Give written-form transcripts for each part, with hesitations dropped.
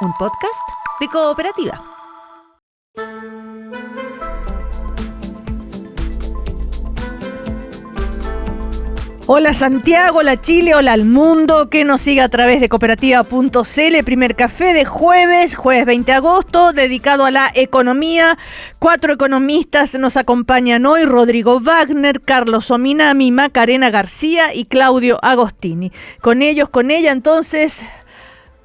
un podcast de Cooperativa. Hola Santiago, hola Chile, hola al mundo que nos siga a través de cooperativa.cl. Primer café de jueves 20 de agosto, dedicado a la economía. 4 economistas nos acompañan hoy: Rodrigo Wagner, Carlos Ominami, Macarena García y Claudio Agostini. Con ellos, con ella, entonces,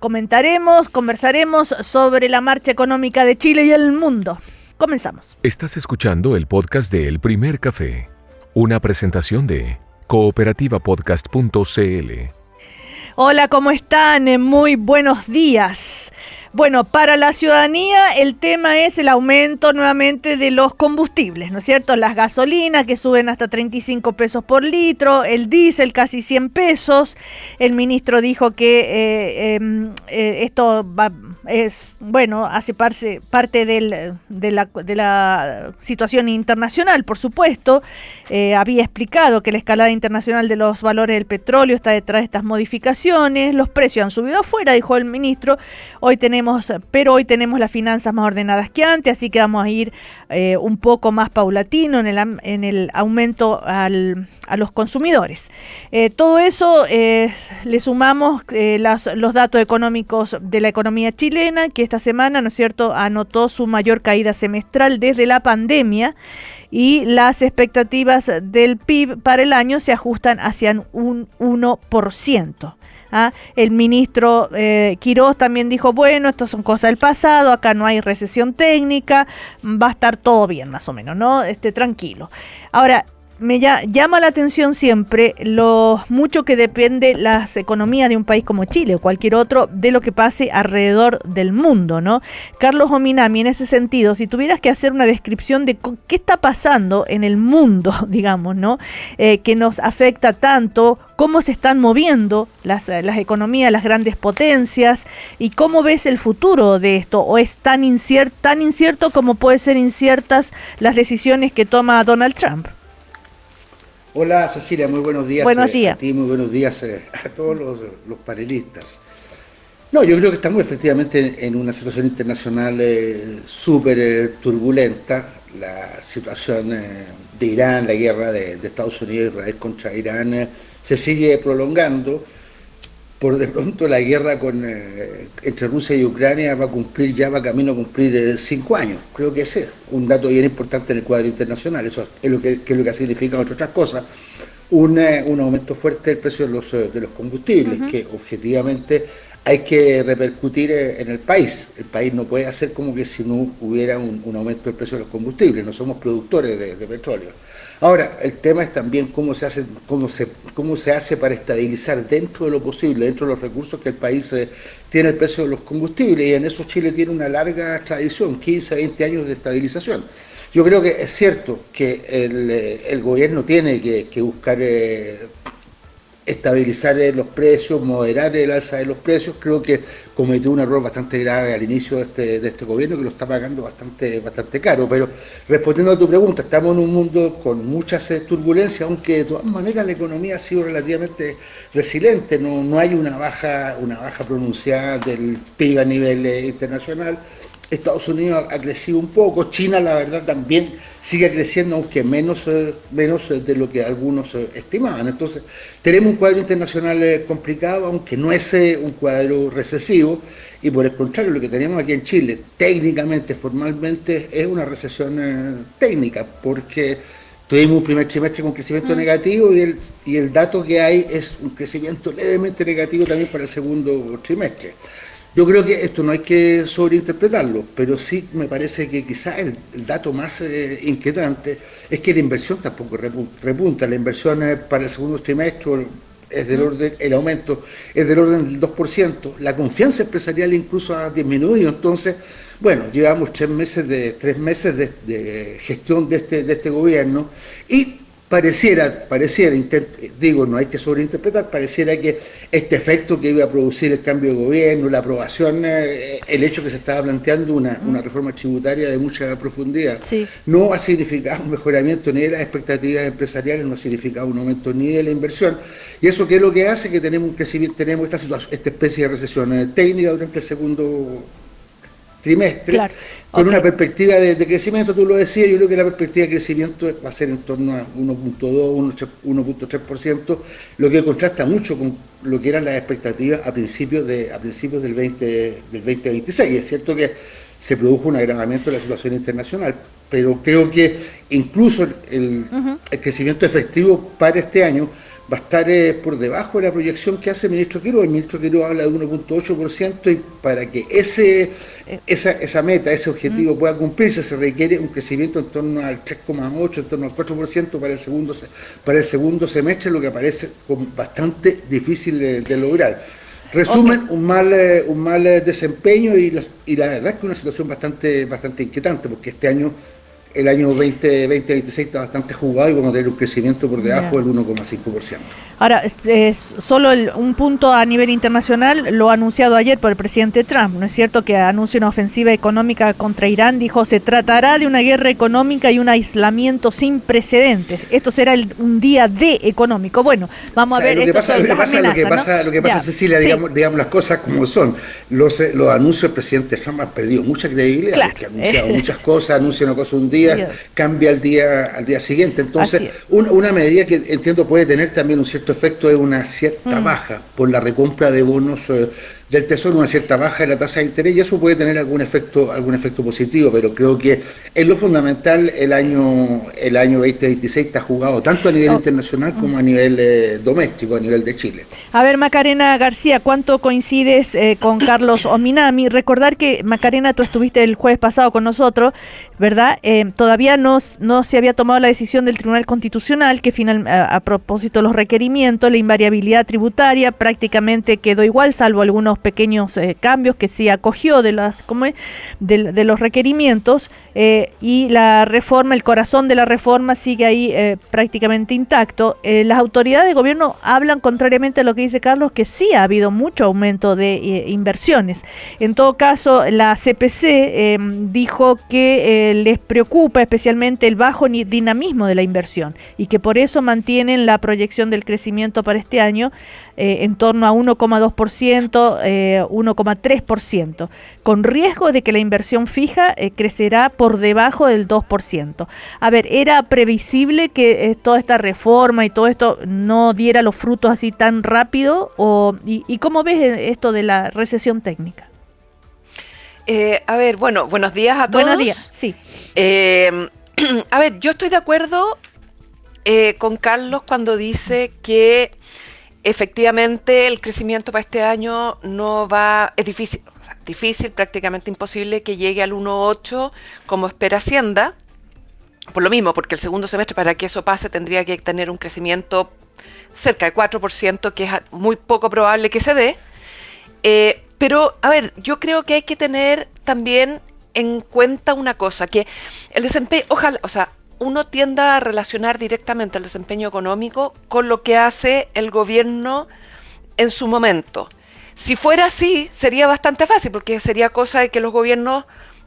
conversaremos sobre la marcha económica de Chile y el mundo. Comenzamos. Estás escuchando el podcast de El Primer Café, una presentación de cooperativapodcast.cl. Hola, ¿cómo están? Muy buenos días. Bueno, para la ciudadanía el tema es el aumento nuevamente de los combustibles, ¿no es cierto? Las gasolinas que suben hasta 35 pesos por litro, el diésel casi 100 pesos. El ministro dijo que esto hace parte de la situación internacional, por supuesto. Había explicado que la escalada internacional de los valores del petróleo está detrás de estas modificaciones. Los precios han subido afuera, dijo el ministro. Hoy tenemos las finanzas más ordenadas que antes, así que vamos a ir un poco más paulatino en el aumento a los consumidores. Todo eso le sumamos los datos económicos de la economía chilena, que esta semana, ¿no es cierto?, anotó su mayor caída semestral desde la pandemia, y las expectativas del PIB para el año se ajustan hacia un 1%. El ministro Quirós también dijo, bueno, esto son cosas del pasado, acá no hay recesión técnica, va a estar todo bien más o menos, ¿no? Tranquilo. Ahora, me llama la atención siempre lo mucho que depende las economías de un país como Chile o cualquier otro de lo que pase alrededor del mundo, ¿no? Carlos Ominami, en ese sentido, si tuvieras que hacer una descripción de qué está pasando en el mundo, digamos, ¿no? Que nos afecta tanto, cómo se están moviendo las economías, las grandes potencias, y cómo ves el futuro de esto, o es tan incierto como puede ser inciertas las decisiones que toma Donald Trump. Hola Cecilia, muy buenos días. Buenos días. A ti, muy buenos días a todos los panelistas. No, yo creo que estamos efectivamente en una situación internacional súper turbulenta. La situación de Irán, la guerra de Estados Unidos e Israel contra Irán se sigue prolongando. Por de pronto la guerra entre Rusia y Ucrania va camino a cumplir 5 años. Creo que ese es un dato bien importante en el cuadro internacional. Eso es lo que significa, entre otras cosas, un aumento fuerte del precio de los combustibles, que objetivamente hay que repercutir en el país. El país no puede hacer como que si no hubiera un aumento del precio de los combustibles. No somos productores de petróleo. Ahora, el tema es también cómo se hace para estabilizar dentro de lo posible, dentro de los recursos que el país tiene, el precio de los combustibles, y en eso Chile tiene una larga tradición, 15, 20 años de estabilización. Yo creo que es cierto que el gobierno tiene que buscar estabilizar los precios, moderar el alza de los precios. Creo que cometió un error bastante grave al inicio de este gobierno, que lo está pagando bastante caro. Pero respondiendo a tu pregunta, estamos en un mundo con muchas turbulencias, aunque de todas maneras la economía ha sido relativamente resiliente. No hay una baja pronunciada del PIB a nivel internacional. Estados Unidos ha crecido un poco, China la verdad también sigue creciendo, aunque menos de lo que algunos estimaban. Entonces tenemos un cuadro internacional complicado, aunque no es un cuadro recesivo, y por el contrario lo que tenemos aquí en Chile técnicamente, formalmente, es una recesión técnica, porque tuvimos un primer trimestre con crecimiento negativo, y el dato que hay es un crecimiento levemente negativo también para el segundo trimestre. Yo creo que esto no hay que sobreinterpretarlo, pero sí me parece que quizás el dato más inquietante es que la inversión tampoco repunta. La inversión para el segundo trimestre el aumento es del orden del 2%. La confianza empresarial incluso ha disminuido. Entonces, bueno, llevamos 3 meses de gestión de este gobierno, y Pareciera, digo, no hay que sobreinterpretar, pareciera que este efecto que iba a producir el cambio de gobierno, la aprobación, el hecho que se estaba planteando una reforma tributaria de mucha profundidad, Sí. no ha significado un mejoramiento ni de las expectativas empresariales, no ha significado un aumento ni de la inversión, y eso que es lo que hace que tenemos un crecimiento, tenemos esta especie de recesión técnica durante el segundo trimestre, Claro. con Ok. una perspectiva de crecimiento, tú lo decías, yo creo que la perspectiva de crecimiento va a ser en torno a 1.2, 1.3%, lo que contrasta mucho con lo que eran las expectativas a principios del 2026. Es cierto que se produjo un agravamiento de la situación internacional, pero creo que incluso el crecimiento efectivo para este año va a estar por debajo de la proyección que hace el ministro Quiroga. El ministro Quiroga habla de 1.8%, y para que esa meta, ese objetivo pueda cumplirse, se requiere un crecimiento en torno al 3,8%, en torno al 4% para el segundo semestre, lo que parece bastante difícil de lograr. Resumen, un mal desempeño, y la verdad es que una situación bastante inquietante, porque el año 2026 está bastante jugado y vamos a tener un crecimiento por debajo del 1,5%. Ahora, es solo un punto a nivel internacional, lo anunciado ayer por el presidente Trump, ¿no es cierto? Que anuncia una ofensiva económica contra Irán. Dijo, se tratará de una guerra económica y un aislamiento sin precedentes. Esto será un día D económico. Bueno, vamos a ver. Lo que pasa, Cecilia, sí, digamos las cosas como son. Los anuncios del presidente Trump han perdido mucha credibilidad, claro, porque ha anunciado muchas cosas, anuncia una cosa un día, cambia al día siguiente. Entonces, una medida que entiendo puede tener también un cierto efecto es una cierta baja por la recompra de bonos del Tesoro, una cierta baja de la tasa de interés, y eso puede tener algún efecto positivo, pero creo que en lo fundamental el año 2026 está jugado tanto a nivel internacional como a nivel doméstico, a nivel de Chile. A ver, Macarena García, ¿cuánto coincides con Carlos Ominami? Recordar que, Macarena, tú estuviste el jueves pasado con nosotros, ¿verdad? Todavía no se había tomado la decisión del Tribunal Constitucional, que a propósito de los requerimientos, la invariabilidad tributaria prácticamente quedó igual, salvo algunos pequeños cambios que sí acogió de los requerimientos, y la reforma, el corazón de la reforma sigue ahí prácticamente intacto. Las autoridades de gobierno hablan, contrariamente a lo que dice Carlos, que sí ha habido mucho aumento de inversiones. En todo caso, la CPC dijo que les preocupa especialmente el bajo dinamismo de la inversión, y que por eso mantienen la proyección del crecimiento para este año en torno a 1,2%, 1,3%, con riesgo de que la inversión fija crecerá por debajo del 2%. A ver, ¿era previsible que toda esta reforma y todo esto no diera los frutos así tan rápido? ¿Y cómo ves esto de la recesión técnica? A ver, bueno, buenos días a todos. Buenos días, sí. A ver, yo estoy de acuerdo con Carlos cuando dice que efectivamente el crecimiento para este año es difícil, prácticamente imposible que llegue al 1,8 como espera Hacienda, por lo mismo, porque el segundo semestre, para que eso pase, tendría que tener un crecimiento cerca de 4%, que es muy poco probable que se dé. Pero, a ver, yo creo que hay que tener también en cuenta una cosa, que el desempeño, ojalá, o sea, uno tienda a relacionar directamente el desempeño económico con lo que hace el gobierno en su momento. Si fuera así, sería bastante fácil, porque sería cosa de que los gobiernos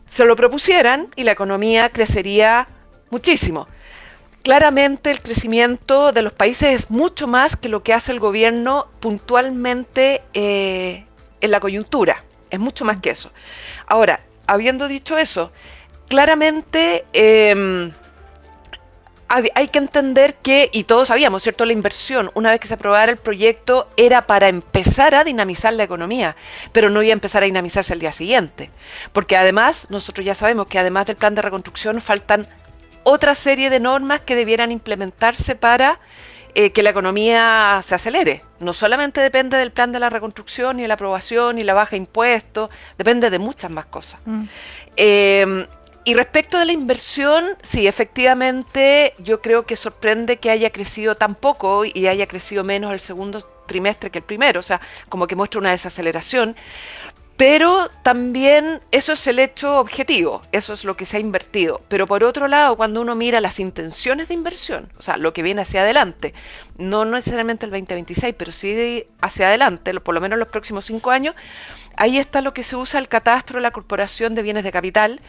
se lo propusieran y la economía crecería muchísimo. Claramente el crecimiento de los países es mucho más que lo que hace el gobierno puntualmente en la coyuntura. Es mucho más que eso. Ahora, habiendo dicho eso, claramente hay que entender que, y todos sabíamos, ¿cierto? La inversión, una vez que se aprobara el proyecto, era para empezar a dinamizar la economía, pero no iba a empezar a dinamizarse al día siguiente. Porque además, nosotros ya sabemos que además del plan de reconstrucción, faltan otra serie de normas que debieran implementarse para que la economía se acelere. No solamente depende del plan de la reconstrucción y la aprobación y la baja de impuestos, depende de muchas más cosas. Y respecto de la inversión, sí, efectivamente, yo creo que sorprende que haya crecido tan poco y haya crecido menos el segundo trimestre que el primero, o sea, como que muestra una desaceleración. Pero también eso es el hecho objetivo, eso es lo que se ha invertido. Pero por otro lado, cuando uno mira las intenciones de inversión, o sea, lo que viene hacia adelante, no necesariamente el 2026, pero sí hacia adelante, por lo menos los próximos 5 años, ahí está lo que se usa el catastro de la Corporación de Bienes de Capital,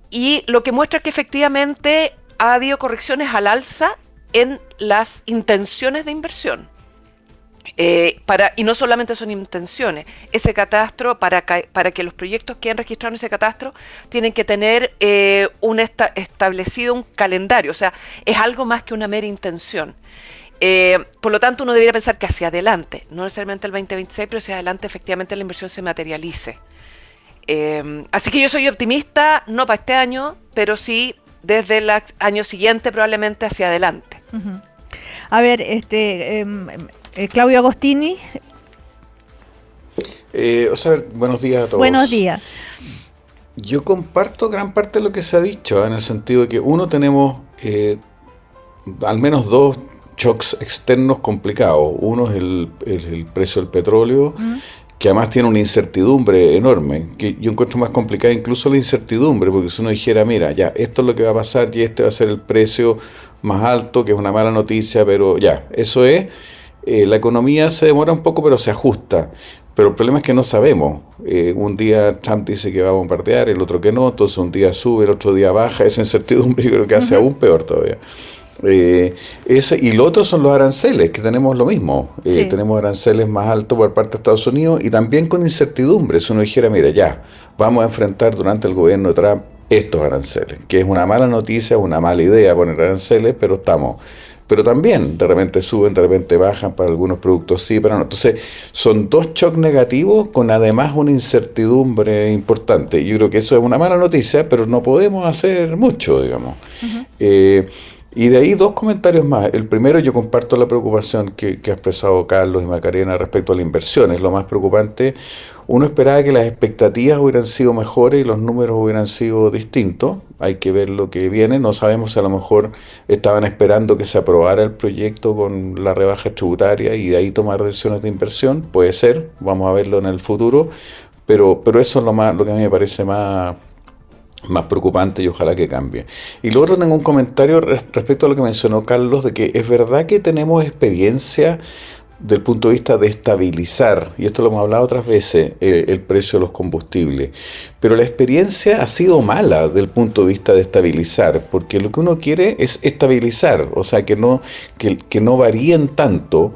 y lo que muestra que efectivamente ha habido correcciones al alza en las intenciones de inversión. Y no solamente son intenciones, ese catastro, para que los proyectos que han registrado en ese catastro, tienen que tener establecido un calendario, o sea, es algo más que una mera intención. Por lo tanto, uno debería pensar que hacia adelante, no necesariamente el 2026, pero hacia adelante efectivamente la inversión se materialice. Así que yo soy optimista, no para este año, pero sí desde el año siguiente probablemente hacia adelante. Uh-huh. A ver, Claudio Agostini. Buenos días a todos. Buenos días. Yo comparto gran parte de lo que se ha dicho, en el sentido de que tenemos al menos dos shocks externos complicados. Uno es el precio del petróleo, que además tiene una incertidumbre enorme, que yo encuentro más complicada incluso la incertidumbre, porque si uno dijera, mira, ya, esto es lo que va a pasar y este va a ser el precio más alto, que es una mala noticia, pero ya, eso es, la economía se demora un poco, pero se ajusta. Pero el problema es que no sabemos. Un día Trump dice que va a bombardear, el otro que no, entonces un día sube, el otro día baja. Esa incertidumbre yo creo que hace aún peor todavía. Y lo otro son los aranceles, que tenemos lo mismo. Sí. Tenemos aranceles más altos por parte de Estados Unidos y también con incertidumbre. Si uno dijera, mira, ya, vamos a enfrentar durante el gobierno de Trump estos aranceles, que es una mala noticia, una mala idea poner aranceles, pero estamos. Pero también de repente suben, de repente bajan, para algunos productos sí, pero no. Entonces son dos shocks negativos con además una incertidumbre importante. Yo creo que eso es una mala noticia, pero no podemos hacer mucho, digamos. Y de ahí dos comentarios más. El primero, yo comparto la preocupación que ha expresado Carlos y Macarena respecto a la inversión. Es lo más preocupante. Uno esperaba que las expectativas hubieran sido mejores y los números hubieran sido distintos. Hay que ver lo que viene. No sabemos si a lo mejor estaban esperando que se aprobara el proyecto con la rebaja tributaria y de ahí tomar decisiones de inversión. Puede ser, vamos a verlo en el futuro. Pero eso es lo que a mí me parece más preocupante y ojalá que cambie. Y luego tengo un comentario respecto a lo que mencionó Carlos, de que es verdad que tenemos experiencia del punto de vista de estabilizar, y esto lo hemos hablado otras veces, el precio de los combustibles, pero la experiencia ha sido mala del punto de vista de estabilizar, porque lo que uno quiere es estabilizar, o sea, que no varíen tanto,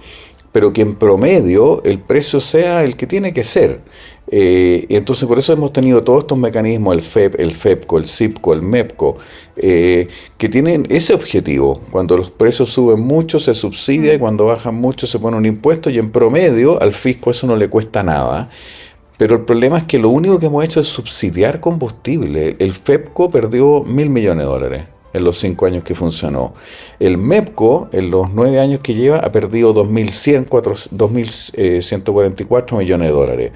pero que en promedio el precio sea el que tiene que ser. Entonces por eso hemos tenido todos estos mecanismos, el FEP, el FEPCO, el CIPCO, el MEPCO, que tienen ese objetivo. Cuando los precios suben mucho se subsidia y cuando bajan mucho se pone un impuesto y en promedio al fisco eso no le cuesta nada. Pero el problema es que lo único que hemos hecho es subsidiar combustible. El FEPCO perdió $1.000 millones en los 5 años que funcionó. El MEPCO, en los 9 años que lleva, ha perdido $2.144 millones.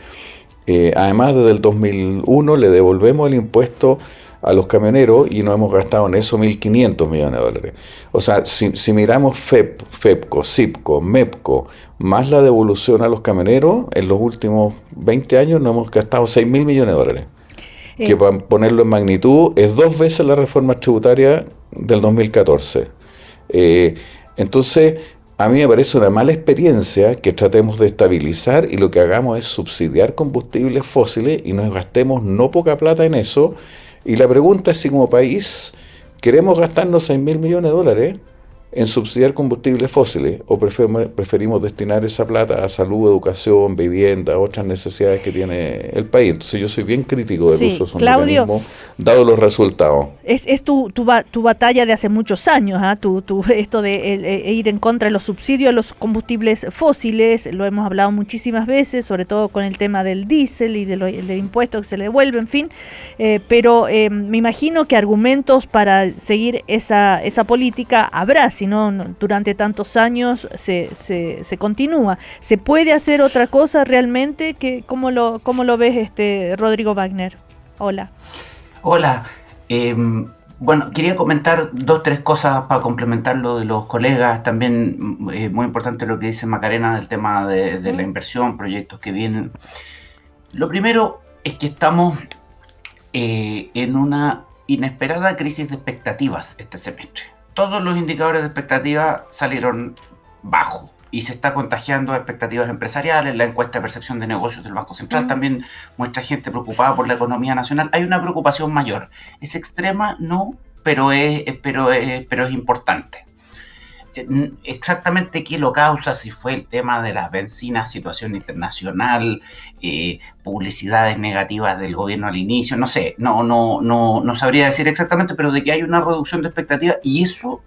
Además, desde el 2001 le devolvemos el impuesto a los camioneros y no hemos gastado en eso $1.500 millones. O sea, si miramos FEPCO, CIPCO, MEPCO, más la devolución a los camioneros, en los últimos 20 años no hemos gastado $6.000 millones. Que para ponerlo en magnitud es 2 veces la reforma tributaria del 2014. Entonces, a mí me parece una mala experiencia que tratemos de estabilizar y lo que hagamos es subsidiar combustibles fósiles y nos gastemos no poca plata en eso. Y la pregunta es si como país queremos gastarnos $6.000 millones en subsidiar combustibles fósiles o preferimos destinar esa plata a salud, educación, vivienda, otras necesidades que tiene el país. Entonces yo soy bien crítico del uso de esos mecanismos, dado los resultados. Es tu batalla de hace muchos años, esto de ir en contra de los subsidios a los combustibles fósiles, lo hemos hablado muchísimas veces, sobre todo con el tema del diésel y del impuesto que se le devuelve, en fin, pero me imagino que argumentos para seguir esa política habrá, si no durante tantos años se continúa. ¿Se puede hacer otra cosa realmente? ¿Cómo lo ves, Rodrigo Wagner? Hola. Hola. Bueno, quería comentar 2 o 3 cosas para complementar lo de los colegas. También muy importante lo que dice Macarena del tema de la inversión, proyectos que vienen. Lo primero, es que estamos en una inesperada crisis de expectativas este semestre. Todos los indicadores de expectativa salieron bajos y se está contagiando a expectativas empresariales. La encuesta de percepción de negocios del Banco Central también muestra gente preocupada por la economía nacional. Hay una preocupación mayor. ¿Es extrema? No, pero es importante. Exactamente qué lo causa, si fue el tema de las bencinas, situación internacional, publicidades negativas del gobierno al inicio, no sé, no sabría decir exactamente, pero de que hay una reducción de expectativas, y eso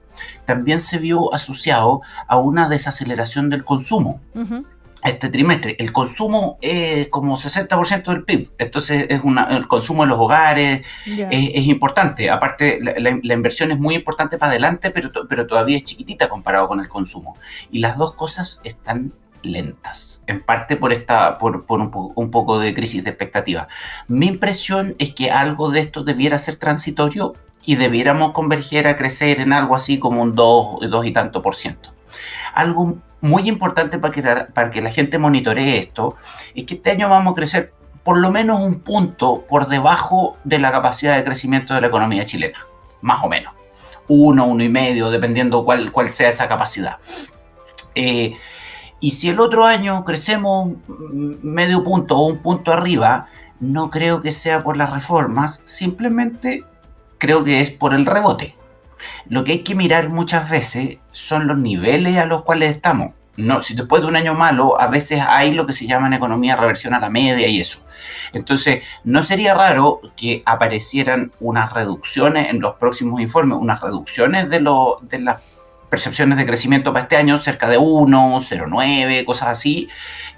también se vio asociado a una desaceleración del consumo. Este trimestre, el consumo es como 60% del PIB, entonces el consumo en los hogares es importante. Aparte, la inversión es muy importante para adelante, pero todavía es chiquitita comparado con el consumo. Y las dos cosas están lentas, en parte por un poco de crisis de expectativa. Mi impresión es que algo de esto debiera ser transitorio y debiéramos converger a crecer en algo así como un 2 y tanto %. Algo muy importante para que la gente monitoree esto es que este año vamos a crecer por lo menos un punto por debajo de la capacidad de crecimiento de la economía chilena, más o menos. 1,5, dependiendo cuál sea esa capacidad. Y si el otro año crecemos medio punto o un punto arriba, no creo que sea por las reformas, simplemente creo que es por el rebote. Lo que hay que mirar muchas veces son los niveles a los cuales estamos. No, si después de un año malo, a veces hay lo que se llama en economía reversión a la media y eso. Entonces, no sería raro que aparecieran unas reducciones en los próximos informes, unas reducciones de las percepciones de crecimiento para este año, cerca de 1, 0,9, cosas así.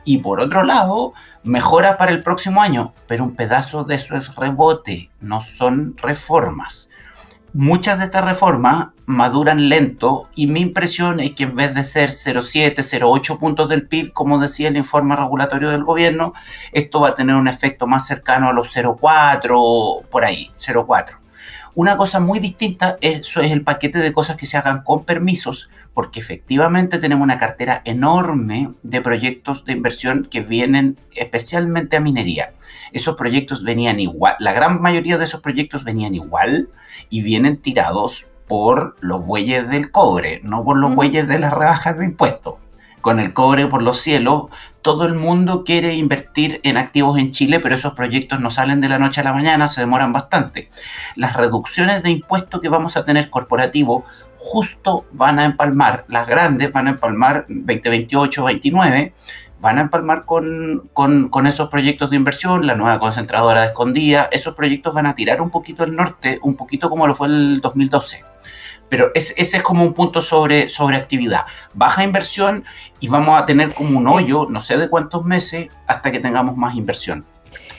Y por otro lado, mejoras para el próximo año, pero un pedazo de eso es rebote, no son reformas. Muchas de estas reformas maduran lento y mi impresión es que en vez de ser 0,7, 0,8 puntos del PIB, como decía el informe regulatorio del gobierno, esto va a tener un efecto más cercano a los 0,4, por ahí, 0,4. Una cosa muy distinta, eso es el paquete de cosas que se hagan con permisos, porque efectivamente tenemos una cartera enorme de proyectos de inversión que vienen especialmente a minería. Esos proyectos venían igual, la gran mayoría de esos proyectos venían igual y vienen tirados por los bueyes del cobre, no por los bueyes de las rebajas de impuestos. Con el cobre por los cielos, todo el mundo quiere invertir en activos en Chile, pero esos proyectos no salen de la noche a la mañana, se demoran bastante. Las reducciones de impuestos que vamos a tener corporativo justo van a empalmar, las grandes van a empalmar 2028, 2029, van a empalmar con esos proyectos de inversión, la nueva concentradora de Escondida. Esos proyectos van a tirar un poquito el norte, un poquito como lo fue el 2012. Pero ese es como un punto sobre actividad. Baja inversión y vamos a tener como un hoyo, no sé de cuántos meses, hasta que tengamos más inversión.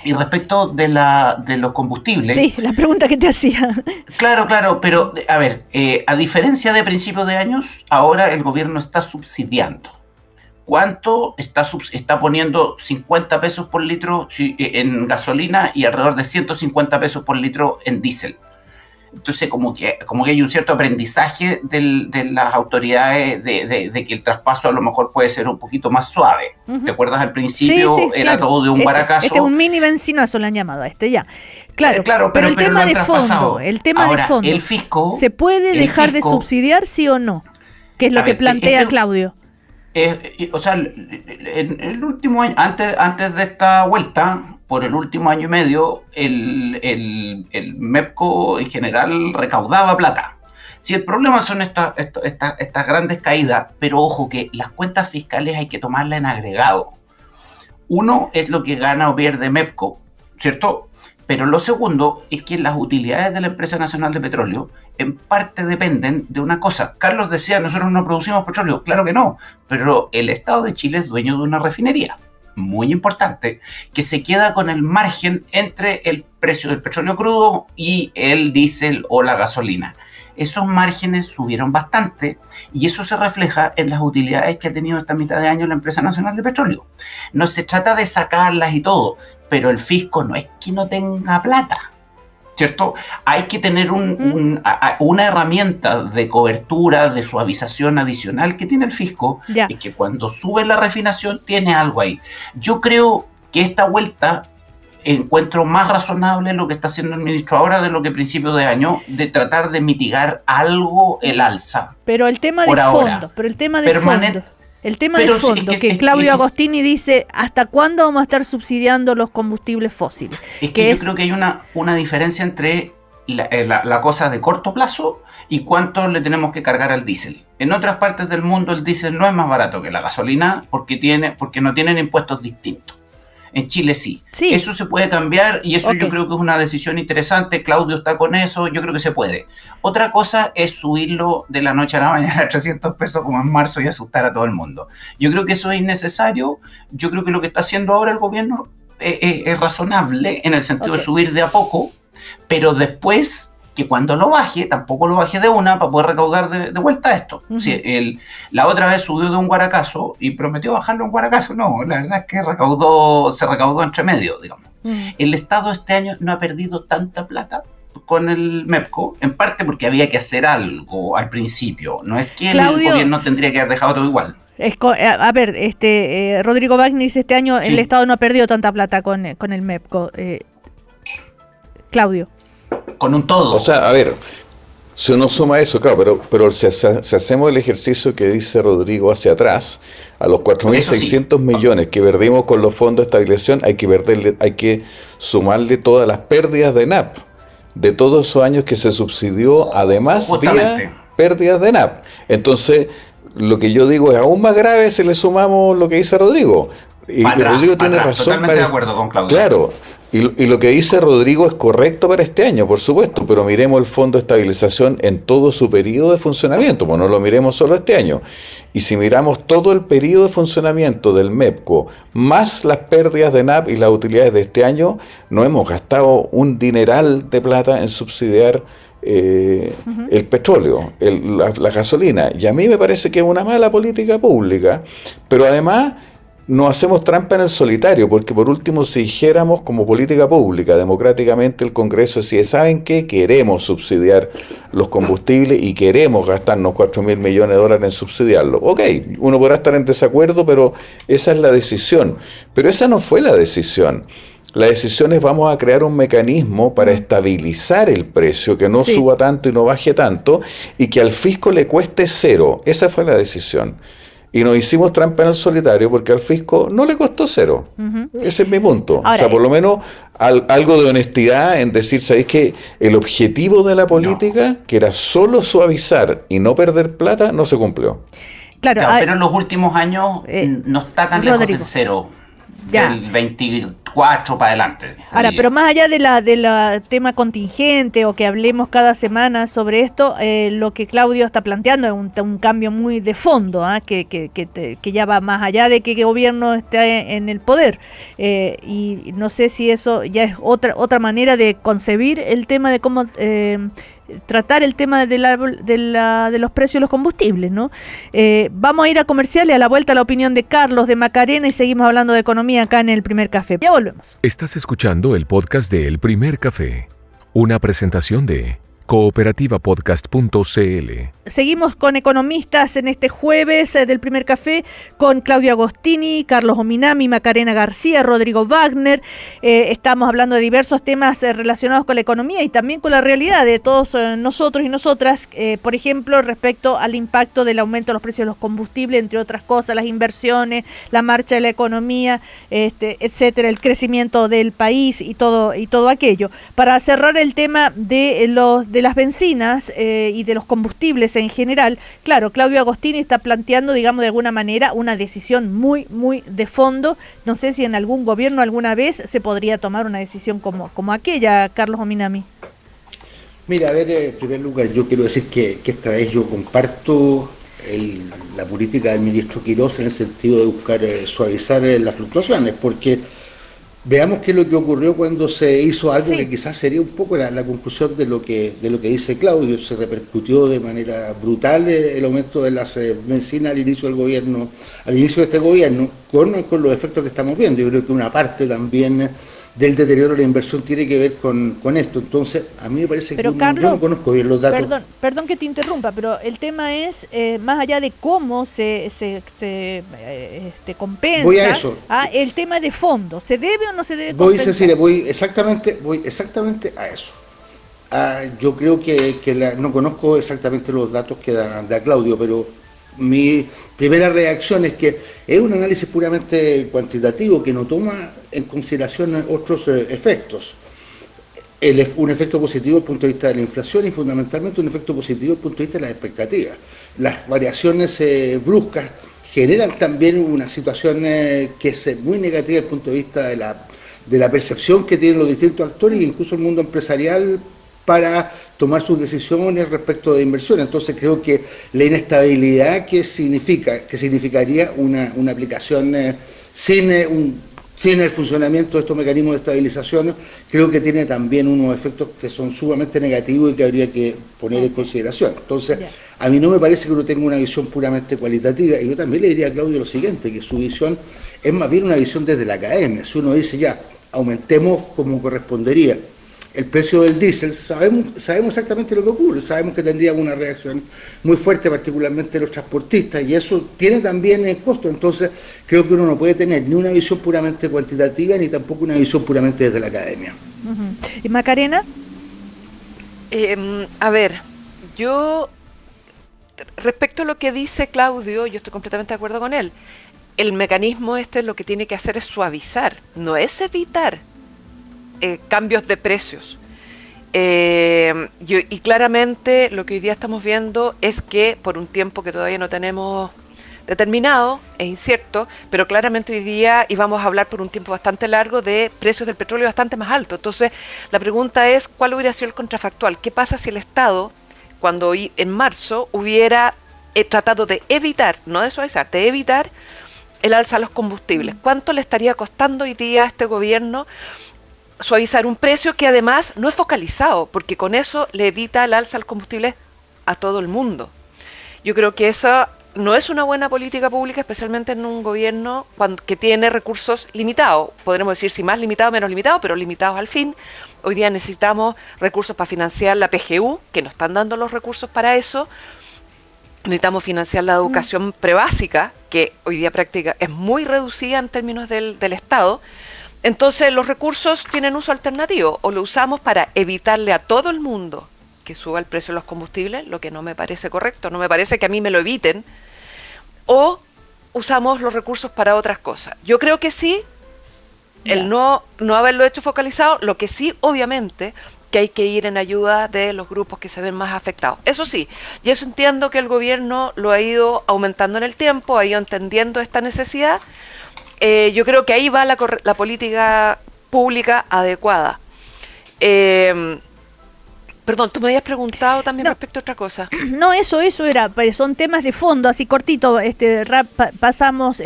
Y respecto de los combustibles... Sí, la pregunta que te hacía. Claro, pero a ver, a diferencia de principios de años, ahora el gobierno está subsidiando. ¿Cuánto está poniendo 50 pesos por litro en gasolina y alrededor de 150 pesos por litro en diésel? Entonces, como que hay un cierto aprendizaje de las autoridades de que el traspaso a lo mejor puede ser un poquito más suave. ¿Te acuerdas? Al principio era claro, todo de un baracazo. Este es un mini benzinazo, le han llamado a este ya. Claro, pero el tema de fondo, el fisco... ¿Se puede dejar de subsidiar, sí o no? Que es lo que plantea Claudio. O sea, en el último año, antes de esta vuelta... Por el último año y medio, el MEPCO en general recaudaba plata. Si el problema son estas grandes caídas, pero ojo que las cuentas fiscales hay que tomarlas en agregado. Uno es lo que gana o pierde MEPCO, ¿cierto? Pero lo segundo es que las utilidades de la Empresa Nacional de Petróleo en parte dependen de una cosa. Carlos decía, nosotros no producimos petróleo. Claro que no, pero el Estado de Chile es dueño de una refinería muy importante, que se queda con el margen entre el precio del petróleo crudo y el diésel o la gasolina. Esos márgenes subieron bastante y eso se refleja en las utilidades que ha tenido esta mitad de año la Empresa Nacional de Petróleo. No se trata de sacarlas y todo, pero el fisco no es que no tenga plata, ¿cierto? Hay que tener una herramienta de cobertura, de suavización adicional que tiene el fisco, y que cuando sube la refinación tiene algo ahí. Yo creo que esta vuelta encuentro más razonable lo que está haciendo el ministro ahora de lo que a principios de año, de tratar de mitigar algo el alza. Pero el tema de fondo, el tema de fondo, que Claudio Agostini dice, ¿hasta cuándo vamos a estar subsidiando los combustibles fósiles? Es que yo creo que hay una diferencia entre la cosa de corto plazo y cuánto le tenemos que cargar al diésel. En otras partes del mundo el diésel no es más barato que la gasolina porque no tienen impuestos distintos. En Chile sí. Eso se puede cambiar y eso yo creo que es una decisión interesante. Claudio está con eso, yo creo que se puede. Otra cosa es subirlo de la noche a la mañana a 300 pesos como en marzo y asustar a todo el mundo. Yo creo que eso es innecesario. Yo creo que lo que está haciendo ahora el gobierno es razonable en el sentido de subir de a poco, pero después que cuando lo baje, tampoco lo baje de una para poder recaudar de vuelta esto. La otra vez subió de un guaracazo y prometió bajarlo un guaracazo. No, la verdad es que se recaudó entre medio, digamos. El Estado este año no ha perdido tanta plata con el MEPCO, en parte porque había que hacer algo al principio. No es que el gobierno tendría que haber dejado todo igual. A ver, Rodrigo Wagner dice, este año el Estado no ha perdido tanta plata con el MEPCO. Claudio. Con un todo. O sea, a ver, si uno suma eso, claro, pero si hacemos el ejercicio que dice Rodrigo hacia atrás, a los 4.600 millones que perdimos con los fondos de estabilización, hay que sumarle todas las pérdidas de NAP, de todos esos años que se subsidió, además vía pérdidas de NAP. Entonces, lo que yo digo es aún más grave si le sumamos lo que dice Rodrigo. Y Rodrigo tiene razón. Totalmente de acuerdo con Claudio. Claro. Y lo que dice Rodrigo es correcto para este año, por supuesto, pero miremos el Fondo de Estabilización en todo su periodo de funcionamiento, pues no lo miremos solo este año. Y si miramos todo el periodo de funcionamiento del MEPCO, más las pérdidas de NAP y las utilidades de este año, no hemos gastado un dineral de plata en subsidiar el petróleo, la gasolina. Y a mí me parece que es una mala política pública, pero además no hacemos trampa en el solitario, porque por último, si dijéramos como política pública, democráticamente el Congreso decide, ¿saben qué? Queremos subsidiar los combustibles y queremos gastarnos 4.000 millones de dólares en subsidiarlo. Ok, uno podrá estar en desacuerdo, pero esa es la decisión. Pero esa no fue la decisión. La decisión es vamos a crear un mecanismo para estabilizar el precio, que no suba tanto y no baje tanto, y que al fisco le cueste cero. Esa fue la decisión. Y nos hicimos trampa en el solitario porque al fisco no le costó cero. Ese es mi punto. Ahora, o sea, por lo menos algo de honestidad en decir, ¿sabéis que el objetivo de la política, que era solo suavizar y no perder plata, no se cumplió? Claro, pero en los últimos años no está tan lejos del cero. Del 24 para adelante. Ahora, pero más allá de la tema contingente o que hablemos cada semana sobre esto, lo que Claudio está planteando es un cambio muy de fondo, que ya va más allá de que el gobierno esté en el poder. Y no sé si eso ya es otra manera de concebir el tema de cómo tratar el tema de los precios de los combustibles, ¿no? Vamos a ir a comerciales, a la vuelta la opinión de Carlos de Macarena y seguimos hablando de economía acá en El Primer Café. Ya volvemos. Estás escuchando el podcast de El Primer Café, una presentación de cooperativapodcast.cl. Seguimos con economistas en este jueves del Primer Café con Claudio Agostini, Carlos Ominami, Macarena García, Rodrigo Wagner. Estamos hablando de diversos temas relacionados con la economía y también con la realidad de todos nosotros y nosotras, por ejemplo, respecto al impacto del aumento de los precios de los combustibles, entre otras cosas, las inversiones, la marcha de la economía, etcétera, el crecimiento del país y todo aquello. Para cerrar el tema de las bencinas y de los combustibles en general, claro, Claudio Agostini está planteando, digamos, de alguna manera una decisión muy, muy de fondo. No sé si en algún gobierno alguna vez se podría tomar una decisión como aquella, Carlos Ominami. Mira, a ver, en primer lugar, yo quiero decir que esta vez yo comparto la política del ministro Quirós en el sentido de buscar suavizar las fluctuaciones, porque veamos qué es lo que ocurrió cuando se hizo algo que quizás sería un poco la conclusión de lo que dice Claudio. Se repercutió de manera brutal el aumento de las bencinas al inicio de este gobierno, con los efectos que estamos viendo. Yo creo que una parte también del deterioro de la inversión tiene que ver con esto. Entonces, a mí me parece pero que Carlos, yo no conozco bien los datos. Perdón que te interrumpa, pero el tema es, más allá de cómo se compensa, voy a eso. El tema de fondo, ¿se debe o no se debe compensar? Cecilia, voy exactamente a eso. Yo creo que no conozco exactamente los datos que da Claudio, pero mi primera reacción es que es un análisis puramente cuantitativo que no toma en consideración otros efectos. Un efecto positivo desde el punto de vista de la inflación y fundamentalmente un efecto positivo desde el punto de vista de las expectativas. Las variaciones bruscas generan también una situación que es muy negativa desde el punto de vista de la percepción que tienen los distintos actores e incluso el mundo empresarial para tomar sus decisiones respecto de inversión. Entonces creo que la inestabilidad que significaría una aplicación sin el funcionamiento de estos mecanismos de estabilización, creo que tiene también unos efectos que son sumamente negativos y que habría que poner en consideración. Entonces, a mí no me parece que uno tenga una visión puramente cualitativa, y yo también le diría a Claudio lo siguiente, que su visión es más bien una visión desde la academia. Si uno dice ya, aumentemos como correspondería el precio del diésel, sabemos exactamente lo que ocurre, sabemos que tendría una reacción muy fuerte, particularmente de los transportistas, y eso tiene también costo. Entonces creo que uno no puede tener ni una visión puramente cuantitativa, ni tampoco una visión puramente desde la academia. ¿Y Macarena? A ver, yo, respecto a lo que dice Claudio, yo estoy completamente de acuerdo con él. El mecanismo lo que tiene que hacer es suavizar, no es evitar cambios de precios. Y claramente lo que hoy día estamos viendo es que por un tiempo que todavía no tenemos determinado, es incierto, pero claramente hoy día íbamos a hablar por un tiempo bastante largo de precios del petróleo bastante más altos. Entonces la pregunta es, ¿cuál hubiera sido el contrafactual? ¿Qué pasa si el Estado, cuando en marzo hubiera tratado de evitar, no de suavizar, de evitar el alza a los combustibles? ¿Cuánto le estaría costando hoy día a este gobierno suavizar un precio que además no es focalizado, porque con eso le evita el alza al combustible a todo el mundo? Yo creo que eso no es una buena política pública, especialmente en un gobierno que tiene recursos limitados. Podremos decir si más limitado o menos limitado, pero limitados al fin. Hoy día necesitamos recursos para financiar la PGU, que nos están dando los recursos para eso. Necesitamos financiar la educación prebásica, que hoy día es muy reducida en términos del Estado. Entonces los recursos tienen uso alternativo, o lo usamos para evitarle a todo el mundo que suba el precio de los combustibles, lo que no me parece correcto, no me parece que a mí me lo eviten, o usamos los recursos para otras cosas. Yo creo que sí, el no haberlo hecho focalizado, lo que sí, obviamente, que hay que ir en ayuda de los grupos que se ven más afectados. Eso sí, y eso entiendo que el gobierno lo ha ido aumentando en el tiempo, ha ido entendiendo esta necesidad. Yo creo que ahí va la política pública adecuada. Perdón, tú me habías preguntado también respecto a otra cosa. No, eso era, son temas de fondo, así cortito, pasamos,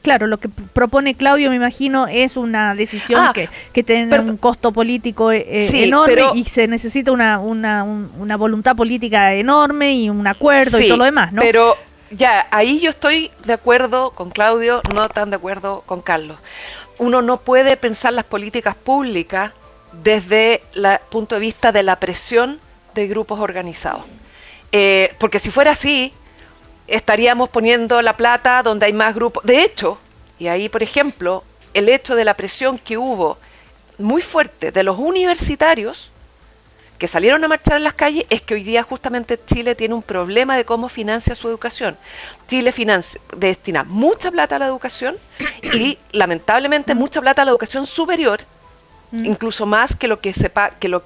claro, lo que propone Claudio, me imagino, es una decisión que tiene un costo político enorme, y se necesita una voluntad política enorme y un acuerdo y todo lo demás, ¿no? Pero ya, ahí yo estoy de acuerdo con Claudio, no tan de acuerdo con Carlos. Uno no puede pensar las políticas públicas desde el punto de vista de la presión de grupos organizados. Porque si fuera así, estaríamos poniendo la plata donde hay más grupos. De hecho, y ahí, por ejemplo, el hecho de la presión que hubo muy fuerte de los universitarios que salieron a marchar en las calles, es que hoy día justamente Chile tiene un problema de cómo financia su educación. Chile destina mucha plata a la educación y lamentablemente mucha plata a la educación superior, incluso más que lo que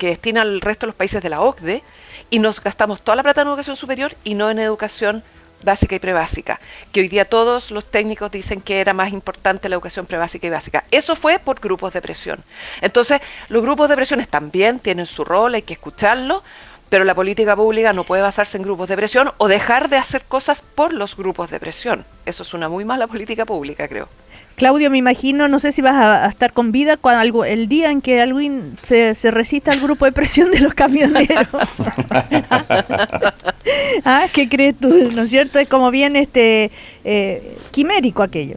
destina el resto de los países de la OCDE, y nos gastamos toda la plata en educación superior y no en educación básica y prebásica, que hoy día todos los técnicos dicen que era más importante la educación prebásica y básica. Eso fue por grupos de presión. Entonces, los grupos de presiones también tienen su rol, hay que escucharlo, pero la política pública no puede basarse en grupos de presión o dejar de hacer cosas por los grupos de presión. Eso es una muy mala política pública, creo. Claudio, me imagino, no sé si vas a estar con vida el día en que alguien se resista al grupo de presión de los camioneros. ¿Qué crees tú? ¿No es cierto? Es como bien quimérico aquello.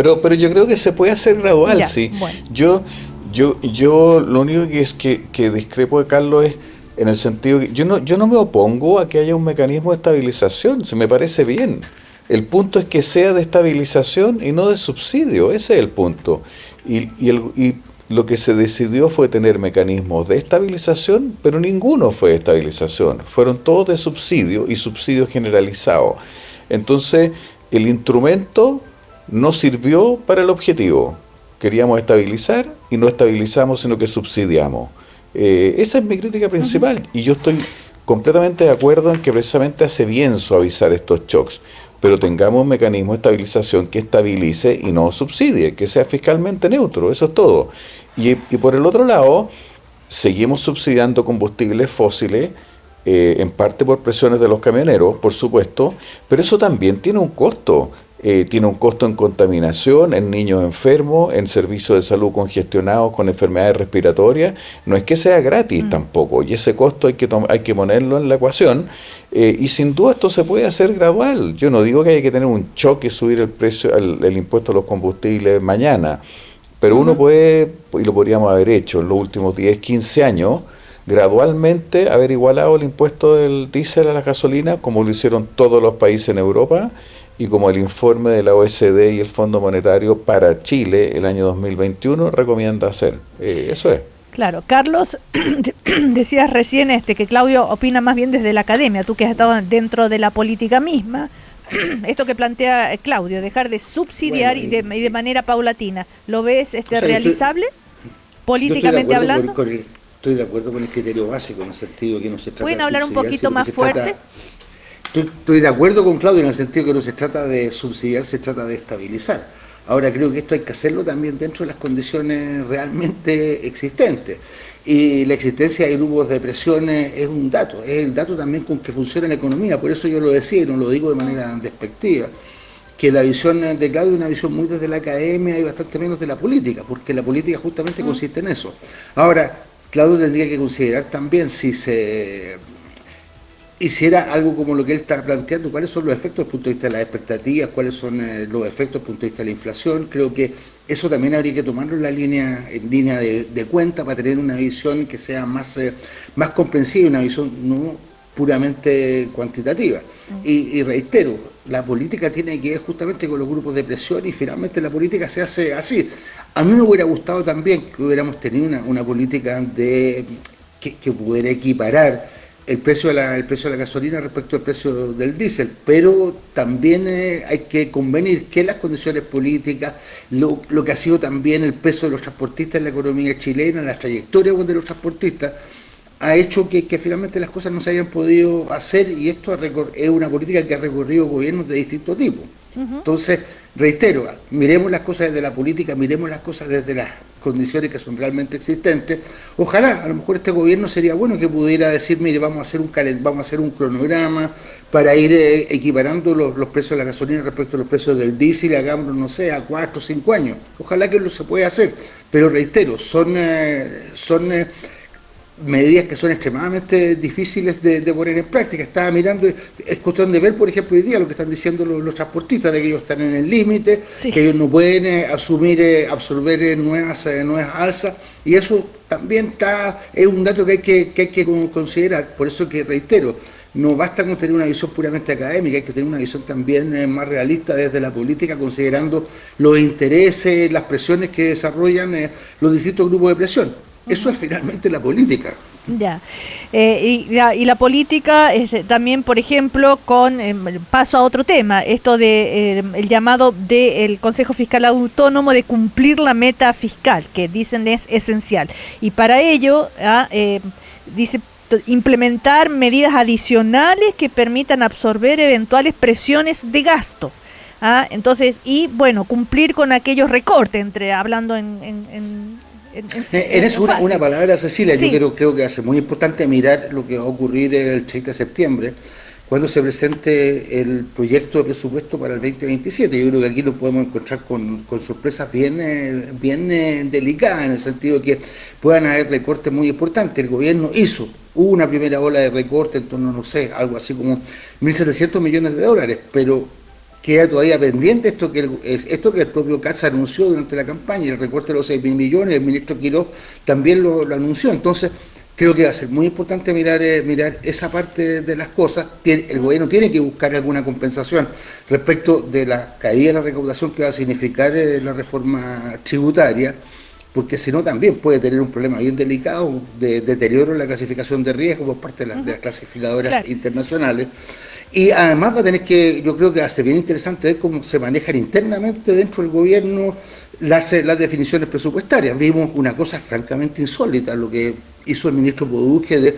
Pero yo creo que se puede hacer gradual, Ya, sí. bueno. Yo lo único que discrepo de Carlos es en el sentido que yo no me opongo a que haya un mecanismo de estabilización, se me parece bien. El punto es que sea de estabilización y no de subsidio, ese es el punto. Y lo que se decidió fue tener mecanismos de estabilización, pero ninguno fue de estabilización, fueron todos de subsidio y subsidio generalizado. Entonces, el instrumento no sirvió para el objetivo. Queríamos estabilizar y no estabilizamos, sino que subsidiamos. Esa es mi crítica principal, y yo estoy completamente de acuerdo en que precisamente hace bien suavizar estos shocks, pero tengamos un mecanismo de estabilización que estabilice y no subsidie, que sea fiscalmente neutro, eso es todo. Y por el otro lado, seguimos subsidiando combustibles fósiles, en parte por presiones de los camioneros, por supuesto, pero eso también tiene un costo. Tiene un costo en contaminación, en niños enfermos, en servicios de salud congestionados con enfermedades respiratorias. No es que sea gratis tampoco, y ese costo hay que ponerlo en la ecuación, y sin duda esto se puede hacer gradual. Yo no digo que haya que tener un choque y subir el precio, el impuesto a los combustibles mañana, pero uno puede, y lo podríamos haber hecho en los últimos 10, 15 años, gradualmente haber igualado el impuesto del diésel a la gasolina, como lo hicieron todos los países en Europa, y como el informe de la OECD y el Fondo Monetario para Chile el año 2021 recomienda hacer. Eso es. Claro, Carlos, decías recién que Claudio opina más bien desde la academia, tú que has estado dentro de la política misma, esto que plantea Claudio, dejar de subsidiar y de manera paulatina, ¿lo ves realizable, políticamente hablando? Estoy de acuerdo con el criterio básico, en el sentido que no se trata ¿Pueden de hablar un poquito más fuerte? Estoy de acuerdo con Claudio en el sentido que no se trata de subsidiar, se trata de estabilizar. Ahora creo que esto hay que hacerlo también dentro de las condiciones realmente existentes. Y la existencia de grupos de presiones es un dato, es el dato también con que funciona la economía. Por eso yo lo decía y no lo digo de manera despectiva, que la visión de Claudio es una visión muy desde la academia y bastante menos de la política, porque la política justamente consiste en eso. Ahora, Claudio tendría que considerar también si se hiciera algo como lo que él está planteando, cuáles son los efectos desde el punto de vista de las expectativas, cuáles son los efectos desde el punto de vista de la inflación. Creo que eso también habría que tomarlo en línea de cuenta para tener una visión que sea más comprensiva, una visión no puramente cuantitativa. Y reitero, la política tiene que ver justamente con los grupos de presión y finalmente la política se hace así. A mí me hubiera gustado también que hubiéramos tenido una política que pudiera equiparar el precio de la gasolina respecto al precio del diésel, pero también hay que convenir que las condiciones políticas, lo que ha sido también el peso de los transportistas en la economía chilena, la trayectoria de los transportistas, ha hecho que finalmente las cosas no se hayan podido hacer, y esto es una política que ha recorrido gobiernos de distinto tipo. Entonces, reitero, miremos las cosas desde la política, miremos las cosas desde las condiciones que son realmente existentes. Ojalá, a lo mejor este gobierno sería bueno que pudiera decir, mire, vamos a hacer un cronograma para ir equiparando los precios de la gasolina respecto a los precios del diésel, y hagámoslo, no sé, a 4 o 5 años. Ojalá que lo se pueda hacer, pero reitero, son medidas que son extremadamente difíciles de poner en práctica. Estaba mirando, es cuestión de ver, por ejemplo, hoy día lo que están diciendo los transportistas, de que ellos están en el límite, sí, que ellos no pueden absorber nuevas alzas, y eso también es un dato que hay que considerar. Por eso que reitero, no basta con tener una visión puramente académica, hay que tener una visión también más realista desde la política, considerando los intereses, las presiones que desarrollan los distintos grupos de presión. Eso es finalmente la política. Ya. Y la política también, por ejemplo, paso a otro tema, esto de el llamado del Consejo Fiscal Autónomo de cumplir la meta fiscal, que dicen es esencial. Y para ello, dice, implementar medidas adicionales que permitan absorber eventuales presiones de gasto. Entonces, y bueno, cumplir con aquellos recortes, hablando en eso una palabra, Cecilia, sí. Yo creo que hace muy importante mirar lo que va a ocurrir el 30 de septiembre, cuando se presente el proyecto de presupuesto para el 2027. Yo creo que aquí nos podemos encontrar con sorpresas bien delicadas, en el sentido de que puedan haber recortes muy importantes. El gobierno hubo una primera ola de recorte en torno, no sé, algo así como $1.700 millones, pero queda todavía pendiente esto que el propio Casa anunció durante la campaña, el recorte de los 6.000 millones, el ministro Quirós también lo anunció. Entonces, creo que va a ser muy importante mirar esa parte de las cosas. El gobierno tiene que buscar alguna compensación respecto de la caída de la recaudación que va a significar la reforma tributaria, porque si no también puede tener un problema bien delicado de deterioro en la clasificación de riesgo por parte de las clasificadoras internacionales. Y además va a tener que, yo creo que va a ser bien interesante ver cómo se manejan internamente dentro del gobierno las definiciones presupuestarias. Vimos una cosa francamente insólita, lo que hizo el ministro Produje de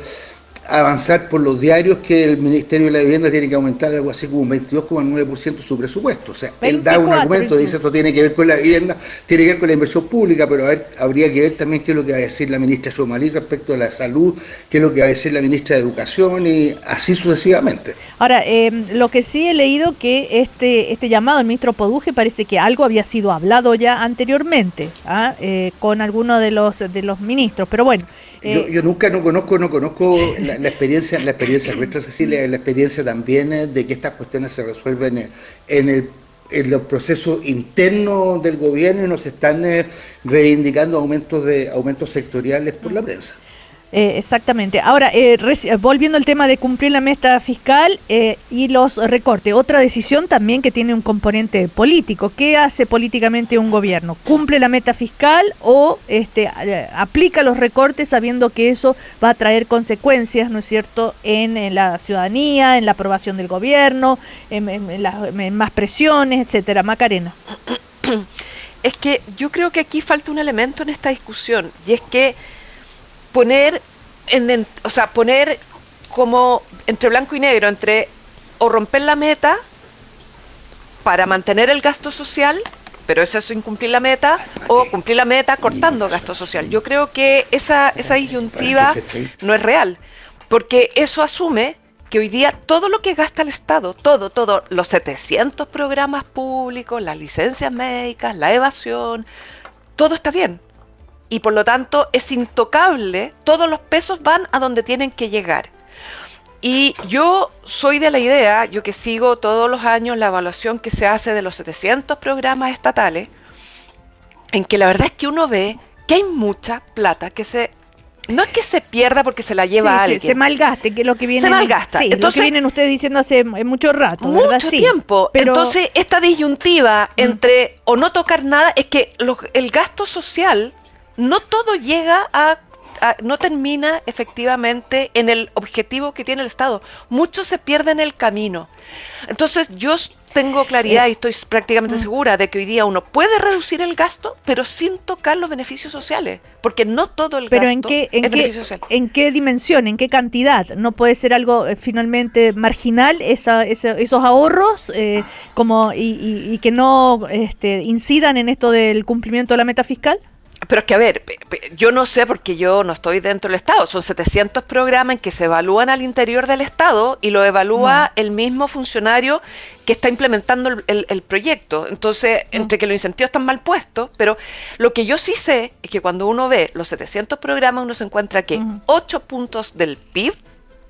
avanzar por los diarios que el Ministerio de la Vivienda tiene que aumentar algo así como un 22,9% su presupuesto. O sea, él da un argumento, dice esto tiene que ver con la vivienda, tiene que ver con la inversión pública, pero habría que ver también qué es lo que va a decir la ministra Xomalí respecto a la salud, qué es lo que va a decir la ministra de Educación y así sucesivamente. Ahora, lo que sí he leído que este llamado del ministro Produje parece que algo había sido hablado ya anteriormente con alguno de los ministros, pero bueno. Yo no conozco la experiencia nuestra, Cecilia, la experiencia también de que estas cuestiones se resuelven en los procesos internos del gobierno y nos están reivindicando aumentos sectoriales por la prensa. Exactamente. Ahora, volviendo al tema de cumplir la meta fiscal y los recortes, otra decisión también que tiene un componente político. ¿Qué hace políticamente un gobierno? ¿Cumple la meta fiscal o aplica los recortes sabiendo que eso va a traer consecuencias, ¿no es cierto?, en la ciudadanía, en la aprobación del gobierno, en más presiones, etcétera? Macarena. Es que yo creo que aquí falta un elemento en esta discusión, y es que poner como entre blanco y negro, entre o romper la meta para mantener el gasto social, pero eso es incumplir la meta, o cumplir la meta cortando gasto social. Yo creo que esa disyuntiva no es real, porque eso asume que hoy día todo lo que gasta el Estado, todo, los 700 programas públicos, las licencias médicas, la evasión, todo está bien. Y por lo tanto es intocable, todos los pesos van a donde tienen que llegar. Y yo soy de la idea, yo que sigo todos los años la evaluación que se hace de los 700 programas estatales, en que la verdad es que uno ve que hay mucha plata que no es que se pierda porque se la lleva alguien. Se malgaste, que es lo que viene. Se malgasta. Sí, entonces, lo que vienen ustedes diciendo hace mucho rato. Mucho ¿verdad? tiempo. Pero entonces, esta disyuntiva entre o no tocar nada, es que el gasto social no todo llega no termina efectivamente en el objetivo que tiene el Estado. Mucho se pierde en el camino. Entonces yo tengo claridad y estoy prácticamente segura de que hoy día uno puede reducir el gasto, pero sin tocar los beneficios sociales, porque no todo el gasto es beneficio social. ¿En qué dimensión, en qué cantidad? ¿No puede ser algo finalmente marginal esos ahorros y que no incidan en esto del cumplimiento de la meta fiscal? Pero es que, a ver, yo no sé porque yo no estoy dentro del Estado. Son 700 programas en que se evalúan al interior del Estado y lo evalúa el mismo funcionario que está implementando el proyecto. Entonces, entre que los incentivos están mal puestos, pero lo que yo sí sé es que cuando uno ve los 700 programas, uno se encuentra que 8 puntos del PIB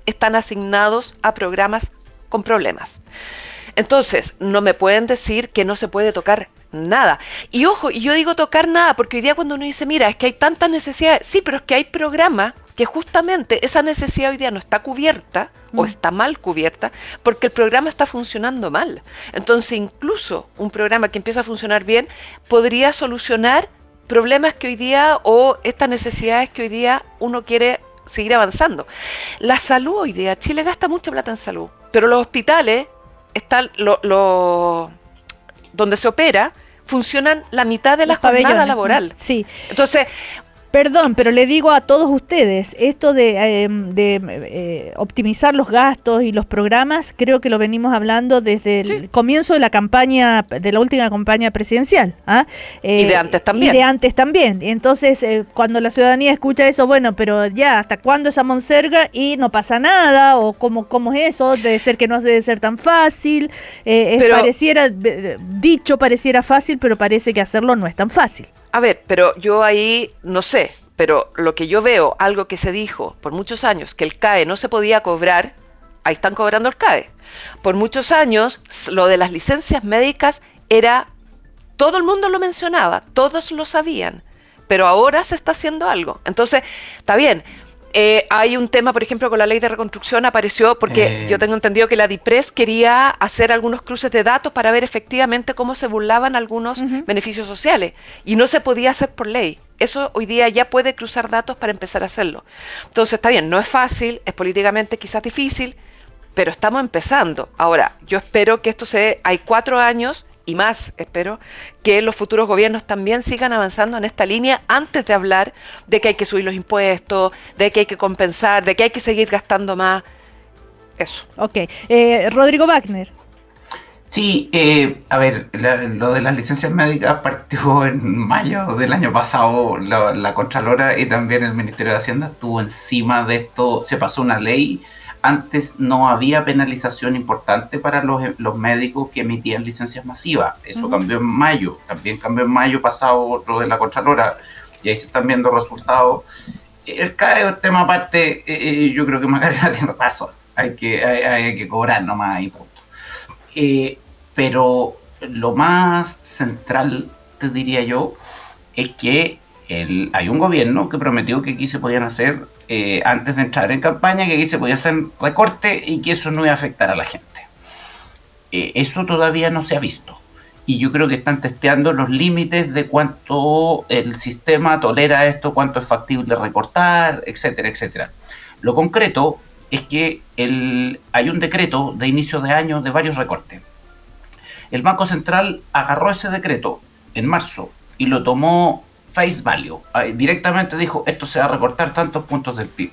están asignados a programas con problemas. Entonces, no me pueden decir que no se puede tocar nada. Y ojo, y yo digo tocar nada porque hoy día cuando uno dice, mira, es que hay tantas necesidades, sí, pero es que hay programas que justamente esa necesidad hoy día no está cubierta o está mal cubierta porque el programa está funcionando mal. Entonces, incluso un programa que empieza a funcionar bien podría solucionar problemas que hoy día o estas necesidades que hoy día uno quiere seguir avanzando. La salud hoy día, Chile gasta mucha plata en salud, pero los hospitales están donde se opera funcionan la mitad de la jornada laboral. Sí. Entonces, perdón, pero le digo a todos ustedes, esto de optimizar los gastos y los programas, creo que lo venimos hablando desde el comienzo de la campaña, de la última campaña presidencial. Y de antes también. Y de antes también. Entonces, cuando la ciudadanía escucha eso, bueno, pero ya, ¿hasta cuándo esa monserga? Y no pasa nada, o ¿cómo es eso? Debe ser que no debe ser tan fácil. Pareciera fácil, pero parece que hacerlo no es tan fácil. A ver, pero yo ahí no sé, pero lo que yo veo, algo que se dijo por muchos años, que el CAE no se podía cobrar, ahí están cobrando el CAE. Por muchos años, lo de las licencias médicas era, todo el mundo lo mencionaba, todos lo sabían, pero ahora se está haciendo algo. Entonces, está bien. Hay un tema, por ejemplo, con la ley de reconstrucción apareció porque yo tengo entendido que la DIPRES quería hacer algunos cruces de datos para ver efectivamente cómo se burlaban algunos beneficios sociales y no se podía hacer por ley. Eso hoy día ya puede cruzar datos para empezar a hacerlo. Entonces, está bien, no es fácil, es políticamente quizás difícil, pero estamos empezando. Ahora, yo espero que hay 4 años y más, espero, que los futuros gobiernos también sigan avanzando en esta línea antes de hablar de que hay que subir los impuestos, de que hay que compensar, de que hay que seguir gastando más. Eso. Ok. Rodrigo Wagner. Sí, a ver, lo de las licencias médicas partió en mayo del año pasado. La Contralora y también el Ministerio de Hacienda estuvo encima de esto. Se pasó una ley. Antes no había penalización importante para los médicos que emitían licencias masivas. Eso cambió en mayo. También cambió en mayo pasado lo de la Contralora. Y ahí se están viendo resultados. El CAE es un tema aparte. Yo creo que Macarena tiene razón. Hay que cobrar nomás y punto. Pero lo más central, te diría yo, es que hay un gobierno que prometió que aquí se podían hacer, antes de entrar en campaña, que aquí se podía hacer recorte y que eso no iba a afectar a la gente. Eso todavía no se ha visto. Y yo creo que están testeando los límites de cuánto el sistema tolera esto, cuánto es factible recortar, etcétera, etcétera. Lo concreto es que hay un decreto de inicio de año de varios recortes. El Banco Central agarró ese decreto en marzo y lo tomó face value. Directamente dijo, esto se va a recortar tantos puntos del PIB.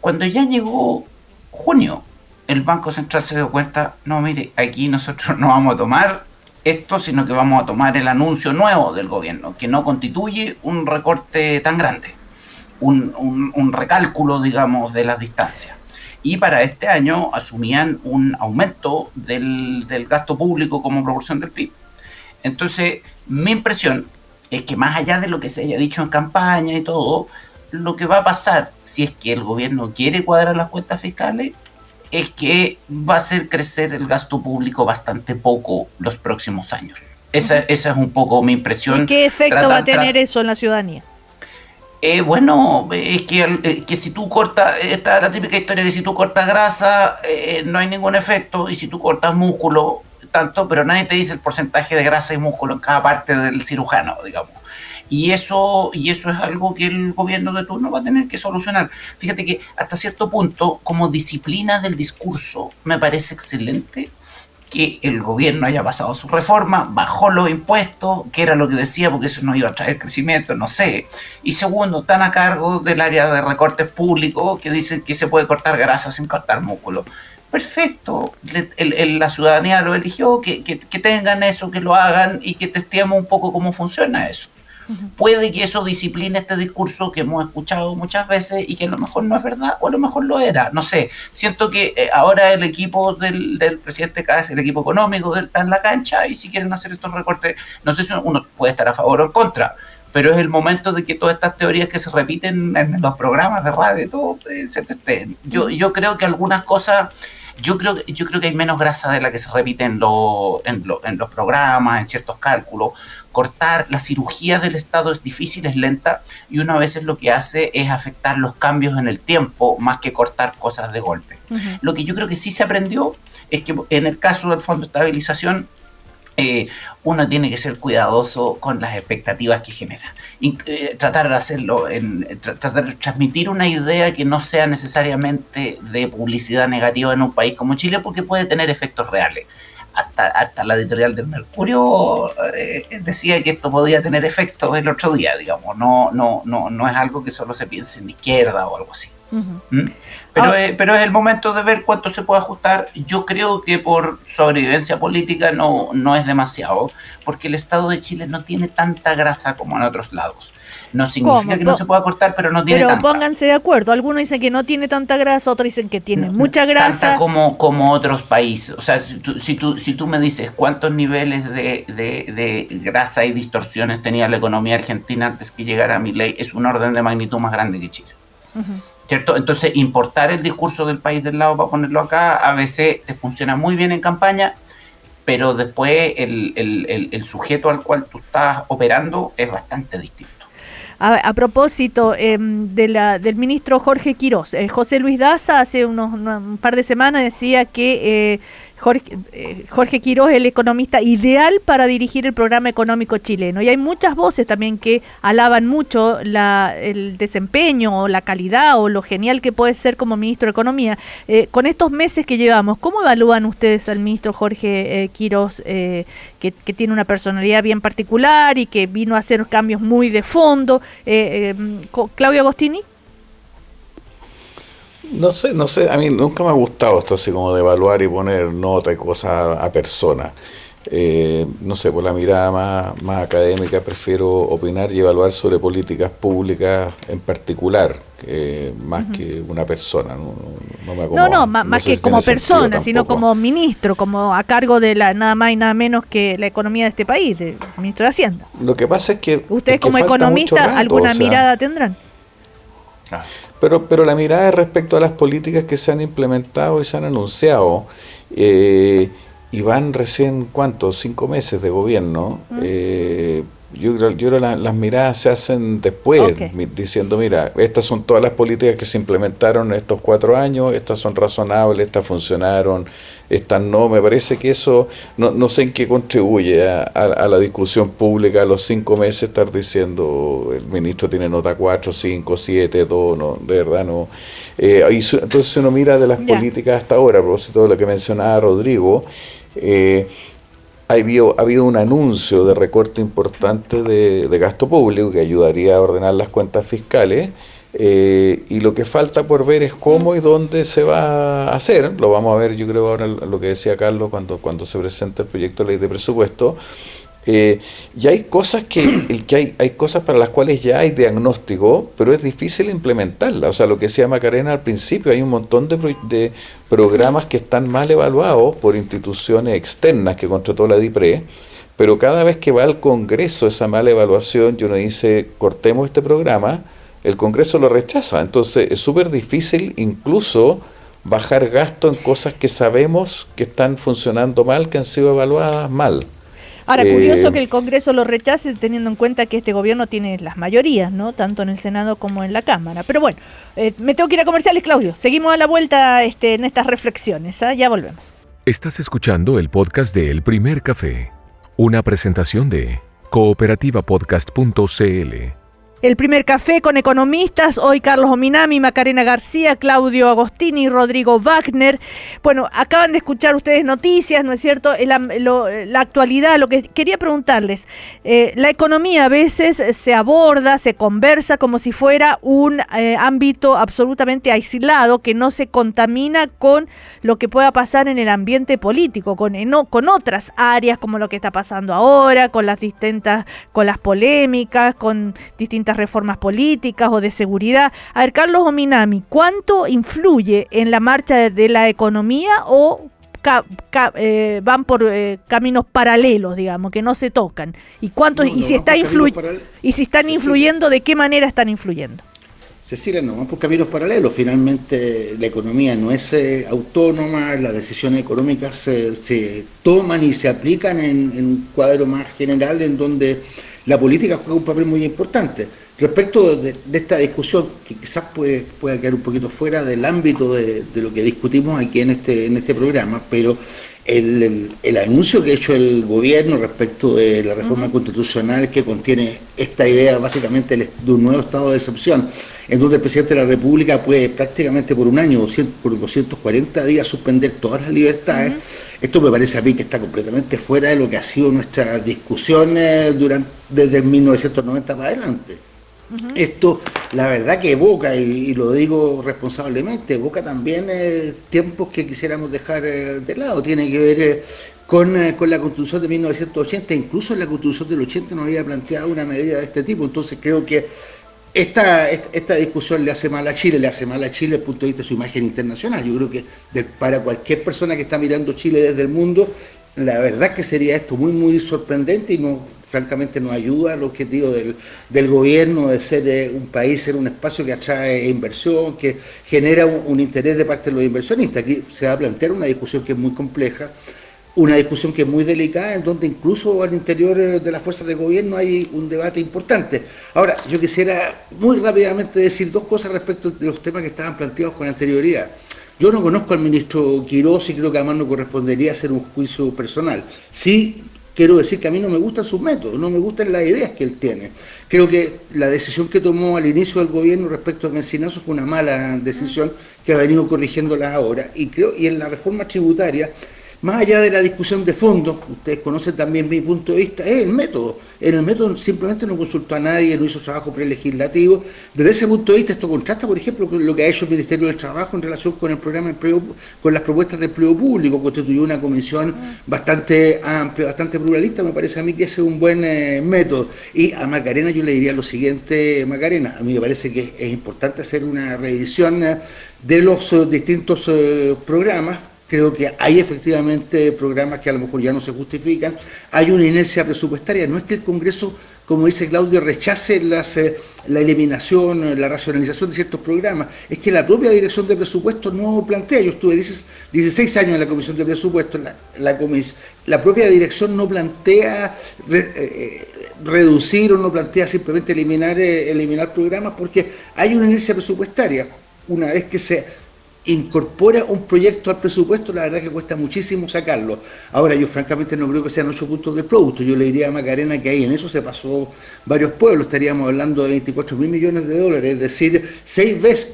Cuando ya llegó junio, el Banco Central se dio cuenta, no, mire, aquí nosotros no vamos a tomar esto, sino que vamos a tomar el anuncio nuevo del gobierno, que no constituye un recorte tan grande, un recálculo, digamos, de las distancias. Y para este año asumían un aumento del gasto público como proporción del PIB. Entonces, mi impresión es que más allá de lo que se haya dicho en campaña y todo, lo que va a pasar, si es que el gobierno quiere cuadrar las cuentas fiscales, es que va a hacer crecer el gasto público bastante poco los próximos años. Esa es un poco mi impresión. ¿Y qué efecto va a tener eso en la ciudadanía? Bueno, es que si tú cortas, está la típica historia de que si tú cortas grasa, no hay ningún efecto, y si tú cortas músculo, tanto, pero nadie te dice el porcentaje de grasa y músculo en cada parte del cirujano, digamos. Y eso es algo que el gobierno de turno va a tener que solucionar. Fíjate que hasta cierto punto, como disciplina del discurso, me parece excelente que el gobierno haya pasado su reforma, bajó los impuestos, que era lo que decía, porque eso no iba a traer crecimiento, no sé. Y segundo, están a cargo del área de recortes públicos que dicen que se puede cortar grasa sin cortar músculo. Perfecto, la ciudadanía lo eligió, que tengan eso, que lo hagan y que testeemos un poco cómo funciona eso. Puede que eso discipline este discurso que hemos escuchado muchas veces y que a lo mejor no es verdad o a lo mejor lo era, no sé. Siento que ahora el equipo del presidente Cáceres, el equipo económico está en la cancha, y si quieren hacer estos recortes, no sé si uno puede estar a favor o en contra, pero es el momento de que todas estas teorías que se repiten en los programas de radio y todo se testeen. Yo creo que algunas cosas... Yo creo que hay menos grasa de la que se repite en los programas, en ciertos cálculos. Cortar la cirugía del Estado es difícil, es lenta, y una vez lo que hace es afectar los cambios en el tiempo más que cortar cosas de golpe. Lo que yo creo que sí se aprendió es que en el caso del Fondo de Estabilización, uno tiene que ser cuidadoso con las expectativas que genera. Tratar de hacerlo, tratar de transmitir una idea que no sea necesariamente de publicidad negativa en un país como Chile, porque puede tener efectos reales. Hasta la editorial del Mercurio decía que esto podía tener efectos el otro día, digamos. No es algo que solo se piense en izquierda o algo así. Pero es el momento de ver cuánto se puede ajustar. Yo creo que por sobrevivencia política no es demasiado, porque el Estado de Chile no tiene tanta grasa como en otros lados. No significa que no se pueda cortar, pero no tiene tanta. Pero pónganse de acuerdo. Algunos dicen que no tiene tanta grasa, otros dicen que tiene mucha grasa. Tanta como otros países. O sea, si tú me dices cuántos niveles de grasa y distorsiones tenía la economía argentina antes que llegara Milei, es un orden de magnitud más grande que Chile. ¿cierto? Entonces, importar el discurso del país del lado para ponerlo acá, a veces te funciona muy bien en campaña, pero después el sujeto al cual tú estás operando es bastante distinto. A propósito del ministro Jorge Quirós, José Luis Daza hace un par de semanas decía que Jorge Quirós es el economista ideal para dirigir el programa económico chileno. Y hay muchas voces también que alaban mucho el desempeño o la calidad o lo genial que puede ser como ministro de Economía. Con estos meses que llevamos, ¿cómo evalúan ustedes al ministro Jorge Quirós, que tiene una personalidad bien particular y que vino a hacer cambios muy de fondo? Claudio Agostini. No sé, a mí nunca me ha gustado esto así como de evaluar y poner nota y cosas a personas. No sé, por la mirada más académica prefiero opinar y evaluar sobre políticas públicas en particular, más que una persona. No me acomoda. Más que como persona, sino como ministro, como a cargo de nada más y nada menos que la economía de este país, del ministro de Hacienda. Lo que pasa es que ustedes como economista alguna mirada tendrán. Pero la mirada es respecto a las políticas que se han implementado y se han anunciado, y van recién, ¿cuántos? 5 meses de gobierno. Yo creo las miradas se hacen después, diciendo, mira, estas son todas las políticas que se implementaron en estos 4 años, estas son razonables, estas funcionaron, estas no. Me parece que eso, no sé en qué contribuye a la discusión pública a los 5 meses estar diciendo, el ministro tiene nota 4, 5, 7, 2, no, de verdad no. Entonces si uno mira de las políticas hasta ahora, a propósito de lo que mencionaba Rodrigo, ha habido un anuncio de recorte importante de gasto público que ayudaría a ordenar las cuentas fiscales, y lo que falta por ver es cómo y dónde se va a hacer. Lo vamos a ver, yo creo, ahora lo que decía Carlos cuando se presenta el proyecto de ley de presupuesto. Y hay cosas hay cosas para las cuales ya hay diagnóstico, pero es difícil implementarla. O sea, lo que decía Macarena al principio, hay un montón de programas que están mal evaluados por instituciones externas que contrató la DIPRE, pero cada vez que va al Congreso esa mala evaluación y uno dice, cortemos este programa, el Congreso lo rechaza. Entonces es súper difícil incluso bajar gasto en cosas que sabemos que están funcionando mal, que han sido evaluadas mal. Ahora, curioso que el Congreso lo rechace teniendo en cuenta que este gobierno tiene las mayorías, ¿no? Tanto en el Senado como en la Cámara. Pero bueno, me tengo que ir a comerciales, Claudio. Seguimos a la vuelta en estas reflexiones, ya volvemos. Estás escuchando el podcast de El Primer Café, una presentación de cooperativapodcast.cl. El Primer Café con economistas, hoy Carlos Ominami, Macarena García, Claudio Agostini, Rodrigo Wagner. Bueno, acaban de escuchar ustedes noticias, ¿no es cierto? La actualidad, lo que quería preguntarles, la economía a veces se aborda, se conversa como si fuera un ámbito absolutamente aislado, que no se contamina con lo que pueda pasar en el ambiente político, con otras áreas como lo que está pasando ahora, con las polémicas, con distintas reformas políticas o de seguridad. A ver, Carlos Ominami, ¿cuánto influye en la marcha de la economía o van por caminos paralelos, digamos, que no se tocan? ¿Y cuánto si están influyendo, de qué manera están influyendo? Cecilia, no van por caminos paralelos. Finalmente la economía no es autónoma, las decisiones económicas se toman y se aplican en un cuadro más general en donde la política juega un papel muy importante. Respecto de esta discusión, que quizás pueda quedar un poquito fuera del ámbito de lo que discutimos aquí en este programa, pero el anuncio que ha hecho el gobierno respecto de la reforma constitucional, que contiene esta idea básicamente de un nuevo estado de excepción, en donde el presidente de la República puede prácticamente por un año, por 240 días, suspender todas las libertades. Esto me parece a mí que está completamente fuera de lo que ha sido nuestra discusión desde el 1990 para adelante. Esto, la verdad que evoca, y lo digo responsablemente, evoca también tiempos que quisiéramos dejar de lado. Tiene que ver con la Constitución de 1980, incluso en la Constitución del 80 no había planteado una medida de este tipo. Entonces creo que esta discusión le hace mal a Chile desde el punto de vista de su imagen internacional. Yo creo que para cualquier persona que está mirando Chile desde el mundo, la verdad que sería esto muy, muy sorprendente y no francamente no ayuda al objetivo del gobierno de ser un país, ser un espacio que atrae inversión, que genera un interés de parte de los inversionistas. Aquí se va a plantear una discusión que es muy compleja, una discusión que es muy delicada, en donde incluso al interior de las fuerzas de gobierno hay un debate importante. Ahora, yo quisiera muy rápidamente decir dos cosas respecto de los temas que estaban planteados con anterioridad. Yo no conozco al ministro Quirós y creo que además no correspondería hacer un juicio personal. Sí, quiero decir que a mí no me gustan sus métodos, no me gustan las ideas que él tiene. Creo que la decisión que tomó al inicio del gobierno respecto al mencinazo fue una mala decisión que ha venido corrigiéndola ahora. Y en la reforma tributaria, más allá de la discusión de fondo, ustedes conocen también mi punto de vista, es el método. En el método simplemente no consultó a nadie, no hizo trabajo prelegislativo. Desde ese punto de vista esto contrasta, por ejemplo, con lo que ha hecho el Ministerio del Trabajo en relación con el programa de empleo, con las propuestas de empleo público. Constituyó una comisión bastante amplia, bastante pluralista. Me parece a mí que ese es un buen método. Y a Macarena yo le diría lo siguiente, Macarena, a mí me parece que es importante hacer una revisión de los distintos programas. Creo que hay efectivamente programas que a lo mejor ya no se justifican, hay una inercia presupuestaria, no es que el Congreso, como dice Claudio, rechace la eliminación, la racionalización de ciertos programas, es que la propia Dirección de Presupuestos no plantea. Yo estuve 16 años en la Comisión de Presupuestos, la propia dirección no plantea reducir o no plantea simplemente eliminar programas, porque hay una inercia presupuestaria. Una vez que se incorpora un proyecto al presupuesto, la verdad que cuesta muchísimo sacarlo. Ahora, yo francamente no creo que sean 8 puntos del producto. Yo le diría a Macarena que ahí en eso se pasó varios pueblos. Estaríamos hablando de 24.000 millones de dólares, es decir,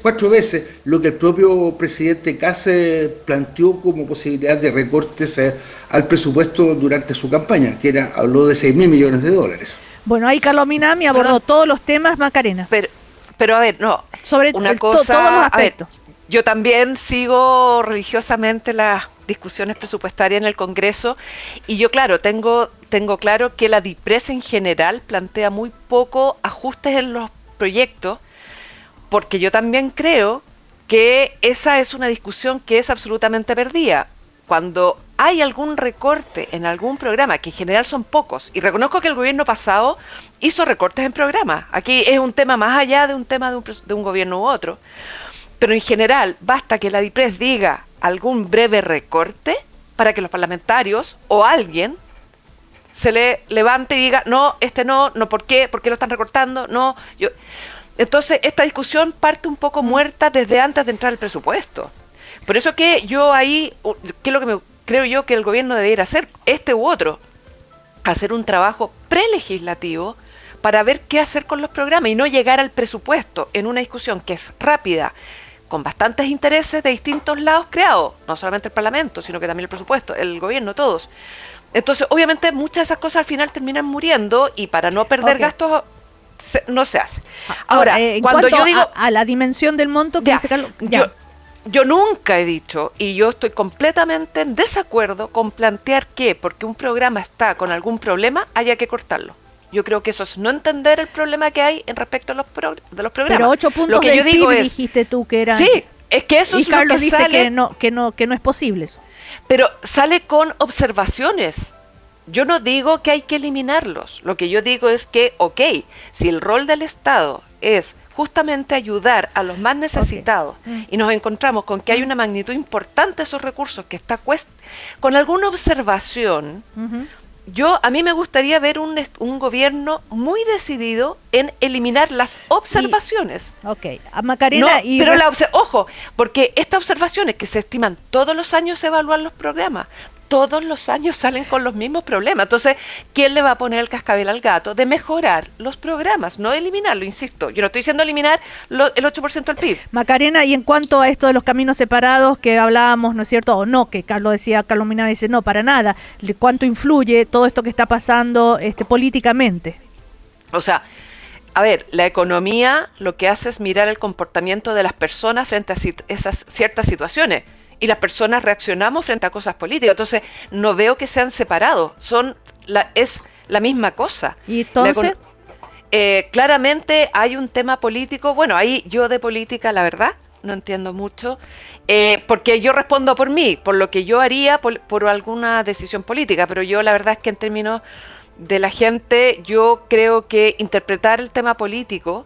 4 veces lo que el propio presidente Kase planteó como posibilidad de recortes al presupuesto durante su campaña, que habló de 6.000 millones de dólares. Bueno, ahí Carlos Minami abordó todos los temas, Macarena. Pero a ver, no, sobre una cosa, todos los aspectos. A ver, yo también sigo religiosamente las discusiones presupuestarias en el Congreso y yo, claro, tengo claro que la DIPRES en general plantea muy poco ajustes en los proyectos, porque yo también creo que esa es una discusión que es absolutamente perdida. Cuando hay algún recorte en algún programa, que en general son pocos, y reconozco que el gobierno pasado hizo recortes en programas, aquí es un tema más allá de un tema de un gobierno u otro, pero en general basta que la DIPRES diga algún breve recorte para que los parlamentarios o alguien se le levante y diga, no, no, ¿por qué? ¿Por qué lo están recortando? No, Entonces, esta discusión parte un poco muerta desde antes de entrar el presupuesto. Por eso que yo ahí, ¿qué es lo que creo yo que el gobierno debería hacer? Este u otro, hacer un trabajo prelegislativo para ver qué hacer con los programas y no llegar al presupuesto en una discusión que es rápida, con bastantes intereses de distintos lados creados, no solamente el Parlamento, sino que también el presupuesto, el gobierno, todos. Entonces, obviamente, muchas de esas cosas al final terminan muriendo y para no perder gastos no se hace. Ahora, cuando yo digo a la dimensión del monto que dice Carlos, yo nunca he dicho, y yo estoy completamente en desacuerdo con plantear que porque un programa está con algún problema haya que cortarlo. Yo creo que eso es no entender el problema que hay en respecto a los programas. Pero 8 puntos lo que del yo digo PIB dijiste tú que eran. Sí, es que eso y es Carlos lo que dice sale, que no es posible eso. Pero sale con observaciones. Yo no digo que hay que eliminarlos. Lo que yo digo es que, si el rol del Estado es justamente ayudar a los más necesitados y nos encontramos con que hay una magnitud importante de esos recursos que está con alguna observación, a mí me gustaría ver un gobierno muy decidido en eliminar las observaciones. A Macarena ojo, porque estas observaciones que se estiman todos los años se evalúan los programas. Todos los años salen con los mismos problemas. Entonces, ¿quién le va a poner el cascabel al gato de mejorar los programas? No eliminarlo, insisto. Yo no estoy diciendo eliminar el 8% del PIB. Macarena, y en cuanto a esto de los caminos separados que hablábamos, ¿no es cierto? O no, que Carlos Minami dice, no, para nada. ¿Cuánto influye todo esto que está pasando políticamente? O sea, a ver, la economía lo que hace es mirar el comportamiento de las personas frente a esas ciertas situaciones. Y las personas reaccionamos frente a cosas políticas. Entonces, no veo que sean separados. Es la misma cosa. ¿Y entonces? Claramente hay un tema político. Bueno, ahí yo de política, la verdad, no entiendo mucho. Porque yo respondo por mí, por lo que yo haría por alguna decisión política. Pero yo la verdad es que en términos de la gente, yo creo que interpretar el tema político,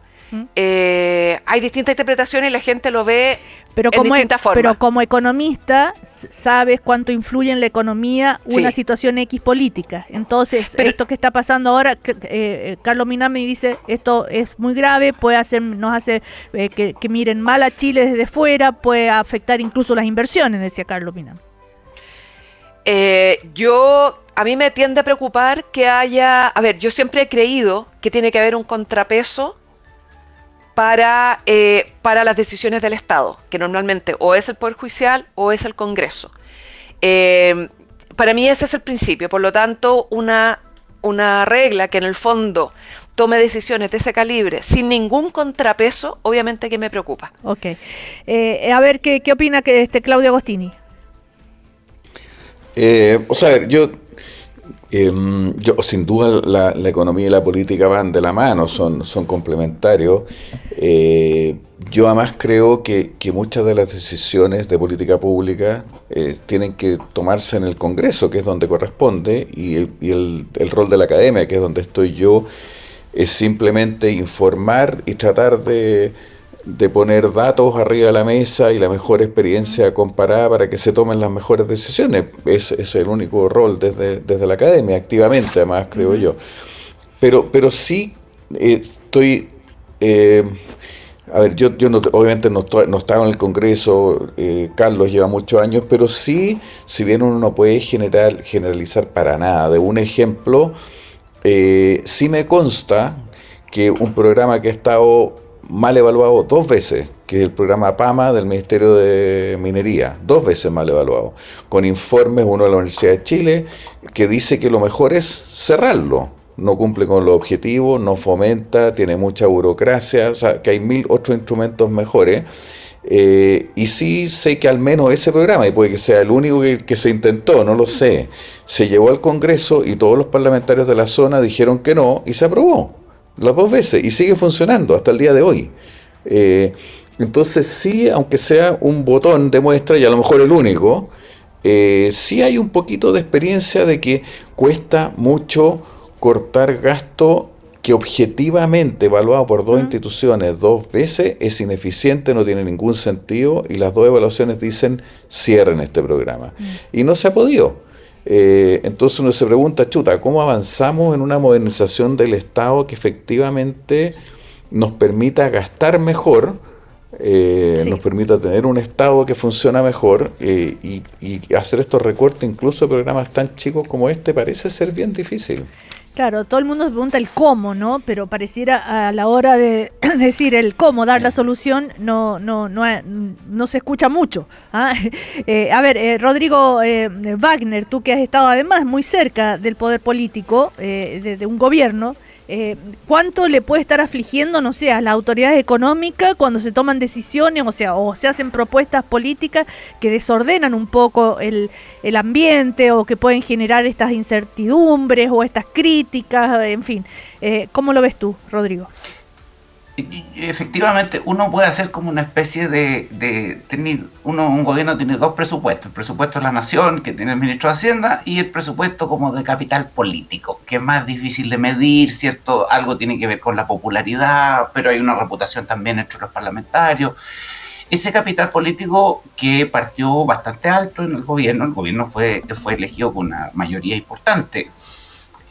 hay distintas interpretaciones y la gente lo ve en distintas formas. Pero como economista, sabes cuánto influye en la economía una situación X política. Entonces, esto que está pasando ahora, Carlos Minami dice, esto es muy grave, nos hace que miren mal a Chile desde fuera, puede afectar incluso las inversiones, decía Carlos Minami. A mí me tiende a preocupar que haya, yo siempre he creído que tiene que haber un contrapeso para las decisiones del Estado, que normalmente o es el Poder Judicial o es el Congreso. Para mí ese es el principio, por lo tanto una regla que en el fondo tome decisiones de ese calibre sin ningún contrapeso, obviamente que me preocupa. Ok. A ver, ¿qué opina Claudio Agostini? Yo sin duda la economía y la política van de la mano, son complementarios. Yo además creo que muchas de las decisiones de política pública tienen que tomarse en el Congreso, que es donde corresponde, y el rol de la academia, que es donde estoy yo, es simplemente informar y tratar de poner datos arriba de la mesa y la mejor experiencia comparada para que se tomen las mejores decisiones. Es el único rol desde la academia, activamente, además, creo yo. Pero sí estoy... yo obviamente no estaba en el Congreso, Carlos lleva muchos años, pero sí, si bien uno no puede generalizar para nada, de un ejemplo, sí me consta que un programa que ha estado mal evaluado 2 veces, que es el programa PAMA del Ministerio de Minería, 2 veces mal evaluado, con informes, uno de la Universidad de Chile, que dice que lo mejor es cerrarlo, no cumple con los objetivos, no fomenta, tiene mucha burocracia, o sea, que hay 1000 otros instrumentos mejores, y sí sé que al menos ese programa, y puede que sea el único que se intentó, no lo sé, se llevó al Congreso y todos los parlamentarios de la zona dijeron que no, y se aprobó. Las 2 veces, y sigue funcionando hasta el día de hoy. Entonces sí, aunque sea un botón de muestra, y a lo mejor el único, sí hay un poquito de experiencia de que cuesta mucho cortar gasto que objetivamente, evaluado por 2 instituciones 2 veces, es ineficiente, no tiene ningún sentido, y las 2 evaluaciones dicen cierren este programa. Y no se ha podido. Entonces uno se pregunta, ¿cómo avanzamos en una modernización del Estado que efectivamente nos permita gastar mejor, nos permita tener un Estado que funciona mejor, y hacer estos recortes incluso de programas tan chicos como este parece ser bien difícil? Claro, todo el mundo se pregunta el cómo, ¿no? Pero pareciera a la hora de decir el cómo, dar la solución, no se escucha mucho. ¿Ah? Rodrigo Wagner, tú que has estado además muy cerca del poder político, de un gobierno, ¿cuánto le puede estar afligiendo, no sé, a las autoridades económicas cuando se toman decisiones, o se hacen propuestas políticas que desordenan un poco el ambiente, o que pueden generar estas incertidumbres o estas críticas, en fin? ¿Cómo lo ves tú, Rodrigo? Efectivamente, uno puede hacer como una especie de un gobierno tiene 2 presupuestos: el presupuesto de la nación, que tiene el ministro de Hacienda, y el presupuesto como de capital político, que es más difícil de medir, ¿cierto? Algo tiene que ver con la popularidad, pero hay una reputación también entre los parlamentarios. Ese capital político, que partió bastante alto en el gobierno fue elegido con una mayoría importante,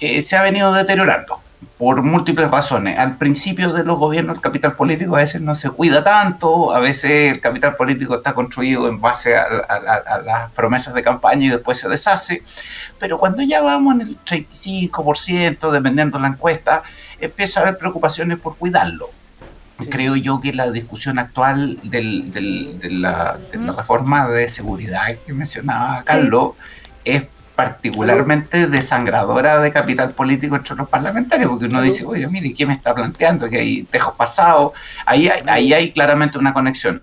se ha venido deteriorando por múltiples razones. Al principio de los gobiernos, el capital político a veces no se cuida tanto, a veces el capital político está construido en base a las promesas de campaña y después se deshace, pero cuando ya vamos en el 35%, dependiendo de la encuesta, empieza a haber preocupaciones por cuidarlo. Creo yo que la discusión actual de la reforma de seguridad que mencionaba Carlos es particularmente desangradora de capital político entre los parlamentarios, porque uno dice, oye, mire, ¿qué me está planteando? Que hay tejos pasados, ahí hay claramente una conexión.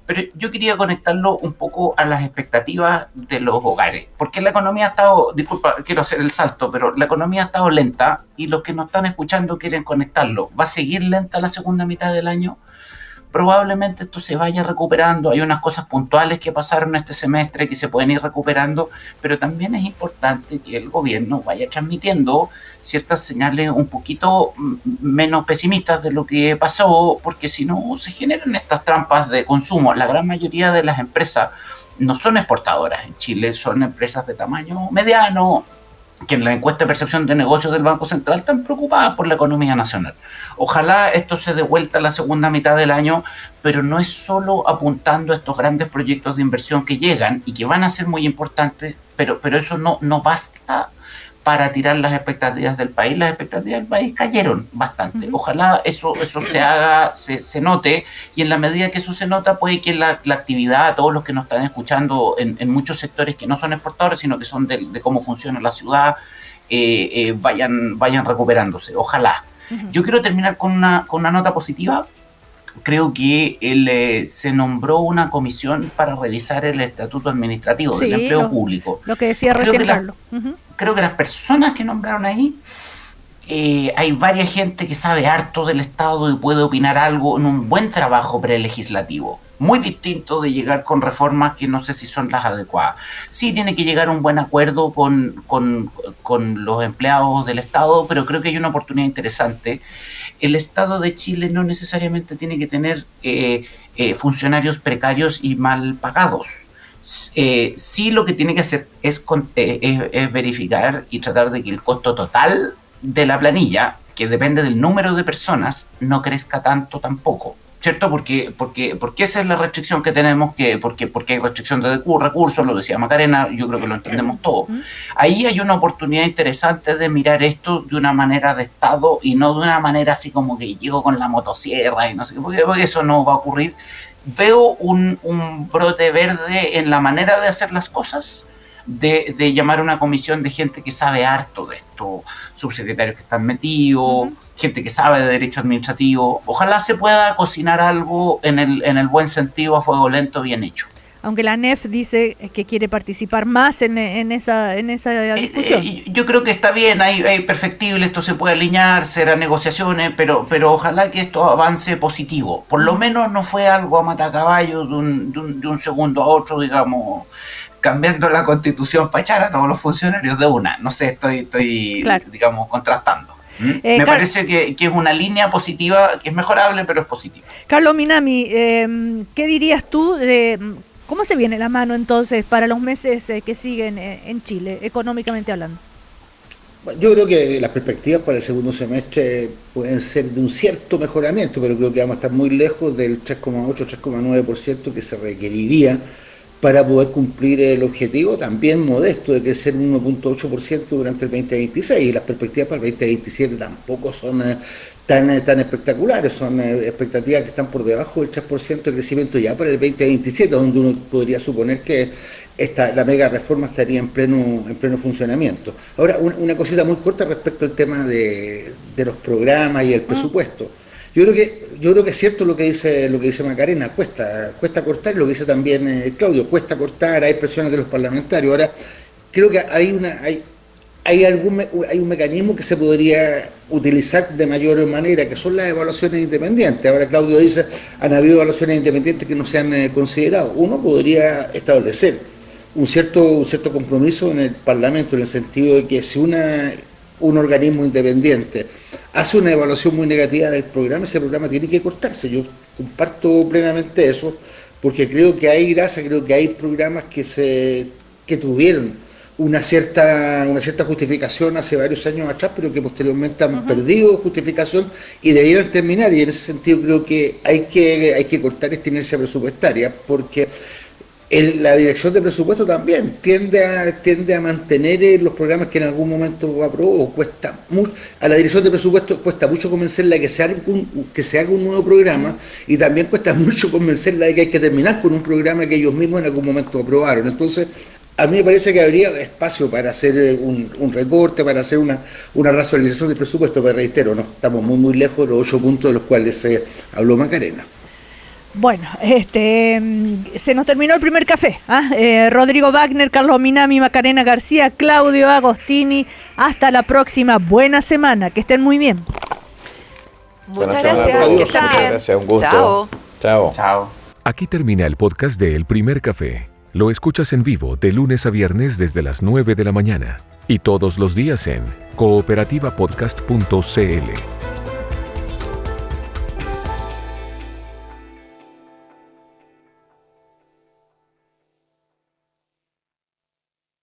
Pero yo quería conectarlo un poco a las expectativas de los hogares, porque la economía ha estado, disculpa, quiero hacer el salto, pero la economía ha estado lenta, y los que nos están escuchando quieren conectarlo. ¿Va a seguir lenta la segunda mitad del año? probablemente esto se vaya recuperando. Hay unas cosas puntuales que pasaron este semestre que se pueden ir recuperando, pero también es importante que el gobierno vaya transmitiendo ciertas señales un poquito menos pesimistas de lo que pasó, porque si no se generan estas trampas de consumo. La gran mayoría de las empresas no son exportadoras en Chile, son empresas de tamaño mediano, que en la encuesta de percepción de negocios del Banco Central están preocupadas por la economía nacional. Ojalá esto se dé vuelta a la segunda mitad del año, pero no es solo apuntando a estos grandes proyectos de inversión que llegan y que van a ser muy importantes, pero eso no basta para tirar las expectativas del país. Las expectativas del país cayeron bastante. Ojalá eso se haga, se note, y en la medida que eso se nota, puede que la actividad, todos los que nos están escuchando en muchos sectores que no son exportadores, sino que son de cómo funciona la ciudad, vayan recuperándose. Ojalá. Yo quiero terminar con una nota positiva. Creo que se nombró una comisión para revisar el estatuto administrativo del empleo público. Lo que decía recién Carlos. Creo que las personas que nombraron ahí, hay varias gente que sabe harto del Estado y puede opinar algo en un buen trabajo prelegislativo. Muy distinto de llegar con reformas que no sé si son las adecuadas. Sí tiene que llegar a un buen acuerdo con los empleados del Estado, pero creo que hay una oportunidad interesante. El Estado de Chile no necesariamente tiene que tener funcionarios precarios y mal pagados. Sí, lo que tiene que hacer es verificar y tratar de que el costo total de la planilla, que depende del número de personas, no crezca tanto tampoco, ¿cierto? Porque esa es la restricción que tenemos, porque hay restricción de recursos, lo decía Macarena, yo creo que lo entendemos todos. Ahí hay una oportunidad interesante de mirar esto de una manera de Estado y no de una manera así como que llego con la motosierra y no sé qué, porque eso no va a ocurrir. Veo un brote verde en la manera de hacer las cosas, de llamar a una comisión de gente que sabe harto de esto, subsecretarios que están metidos, gente que sabe de derecho administrativo. Ojalá se pueda cocinar algo en el buen sentido, a fuego lento, bien hecho. Aunque la ANEF dice que quiere participar más en esa discusión. Yo creo que está bien, hay perfectible, esto se puede alinear, será negociaciones, pero ojalá que esto avance positivo. Por lo menos no fue algo a matacaballo de un segundo a otro, digamos, cambiando la Constitución para echar a todos los funcionarios de una. No sé, estoy claro, digamos, contrastando. Me parece que es una línea positiva, que es mejorable, pero es positiva. Carlos Minami, ¿qué dirías tú de cómo se viene la mano entonces para los meses que siguen en Chile, económicamente hablando? Yo creo que las perspectivas para el segundo semestre pueden ser de un cierto mejoramiento, pero creo que vamos a estar muy lejos del 3,8-3,9% que se requeriría para poder cumplir el objetivo también modesto de crecer un 1,8% durante el 2026, y las perspectivas para el 2027 tampoco son tan espectaculares, son expectativas que están por debajo del 3% de crecimiento ya para el 2027, donde uno podría suponer que la mega reforma estaría en pleno funcionamiento. Ahora, una cosita muy corta respecto al tema de los programas y el presupuesto. Yo creo que es cierto lo que dice Macarena, cuesta cortar, lo que dice también Claudio, cuesta cortar, hay presiones de los parlamentarios. Ahora, creo que hay un mecanismo que se podría utilizar de mayor manera, que son las evaluaciones independientes. Ahora Claudio dice, han habido evaluaciones independientes que no se han considerado. Uno podría establecer un cierto compromiso en el Parlamento, en el sentido de que si un organismo independiente hace una evaluación muy negativa del programa, ese programa tiene que cortarse. Yo comparto plenamente eso, porque creo que hay programas que tuvieron una cierta justificación hace varios años atrás, pero que posteriormente han perdido justificación y debieron terminar, y en ese sentido creo que hay que cortar esta inercia presupuestaria, porque la dirección de presupuesto también tiende a mantener los programas que en algún momento aprobó. A la dirección de presupuesto cuesta mucho convencerla de que se haga un nuevo programa, y también cuesta mucho convencerla de que hay que terminar con un programa que ellos mismos en algún momento aprobaron. Entonces, a mí me parece que habría espacio para hacer un recorte, para hacer una racionalización del presupuesto, pero reitero, no estamos muy lejos de los 8 puntos de los cuales habló Macarena. Bueno, se nos terminó el primer café. Rodrigo Wagner, Carlos Minami, Macarena García, Claudio Agostini. Hasta la próxima. Buena semana. Que estén muy bien. Muchas gracias. Gracias, un gusto. Chao. Chao. Chao. Aquí termina el podcast de El Primer Café. Lo escuchas en vivo de lunes a viernes desde las 9 de la mañana y todos los días en cooperativapodcast.cl.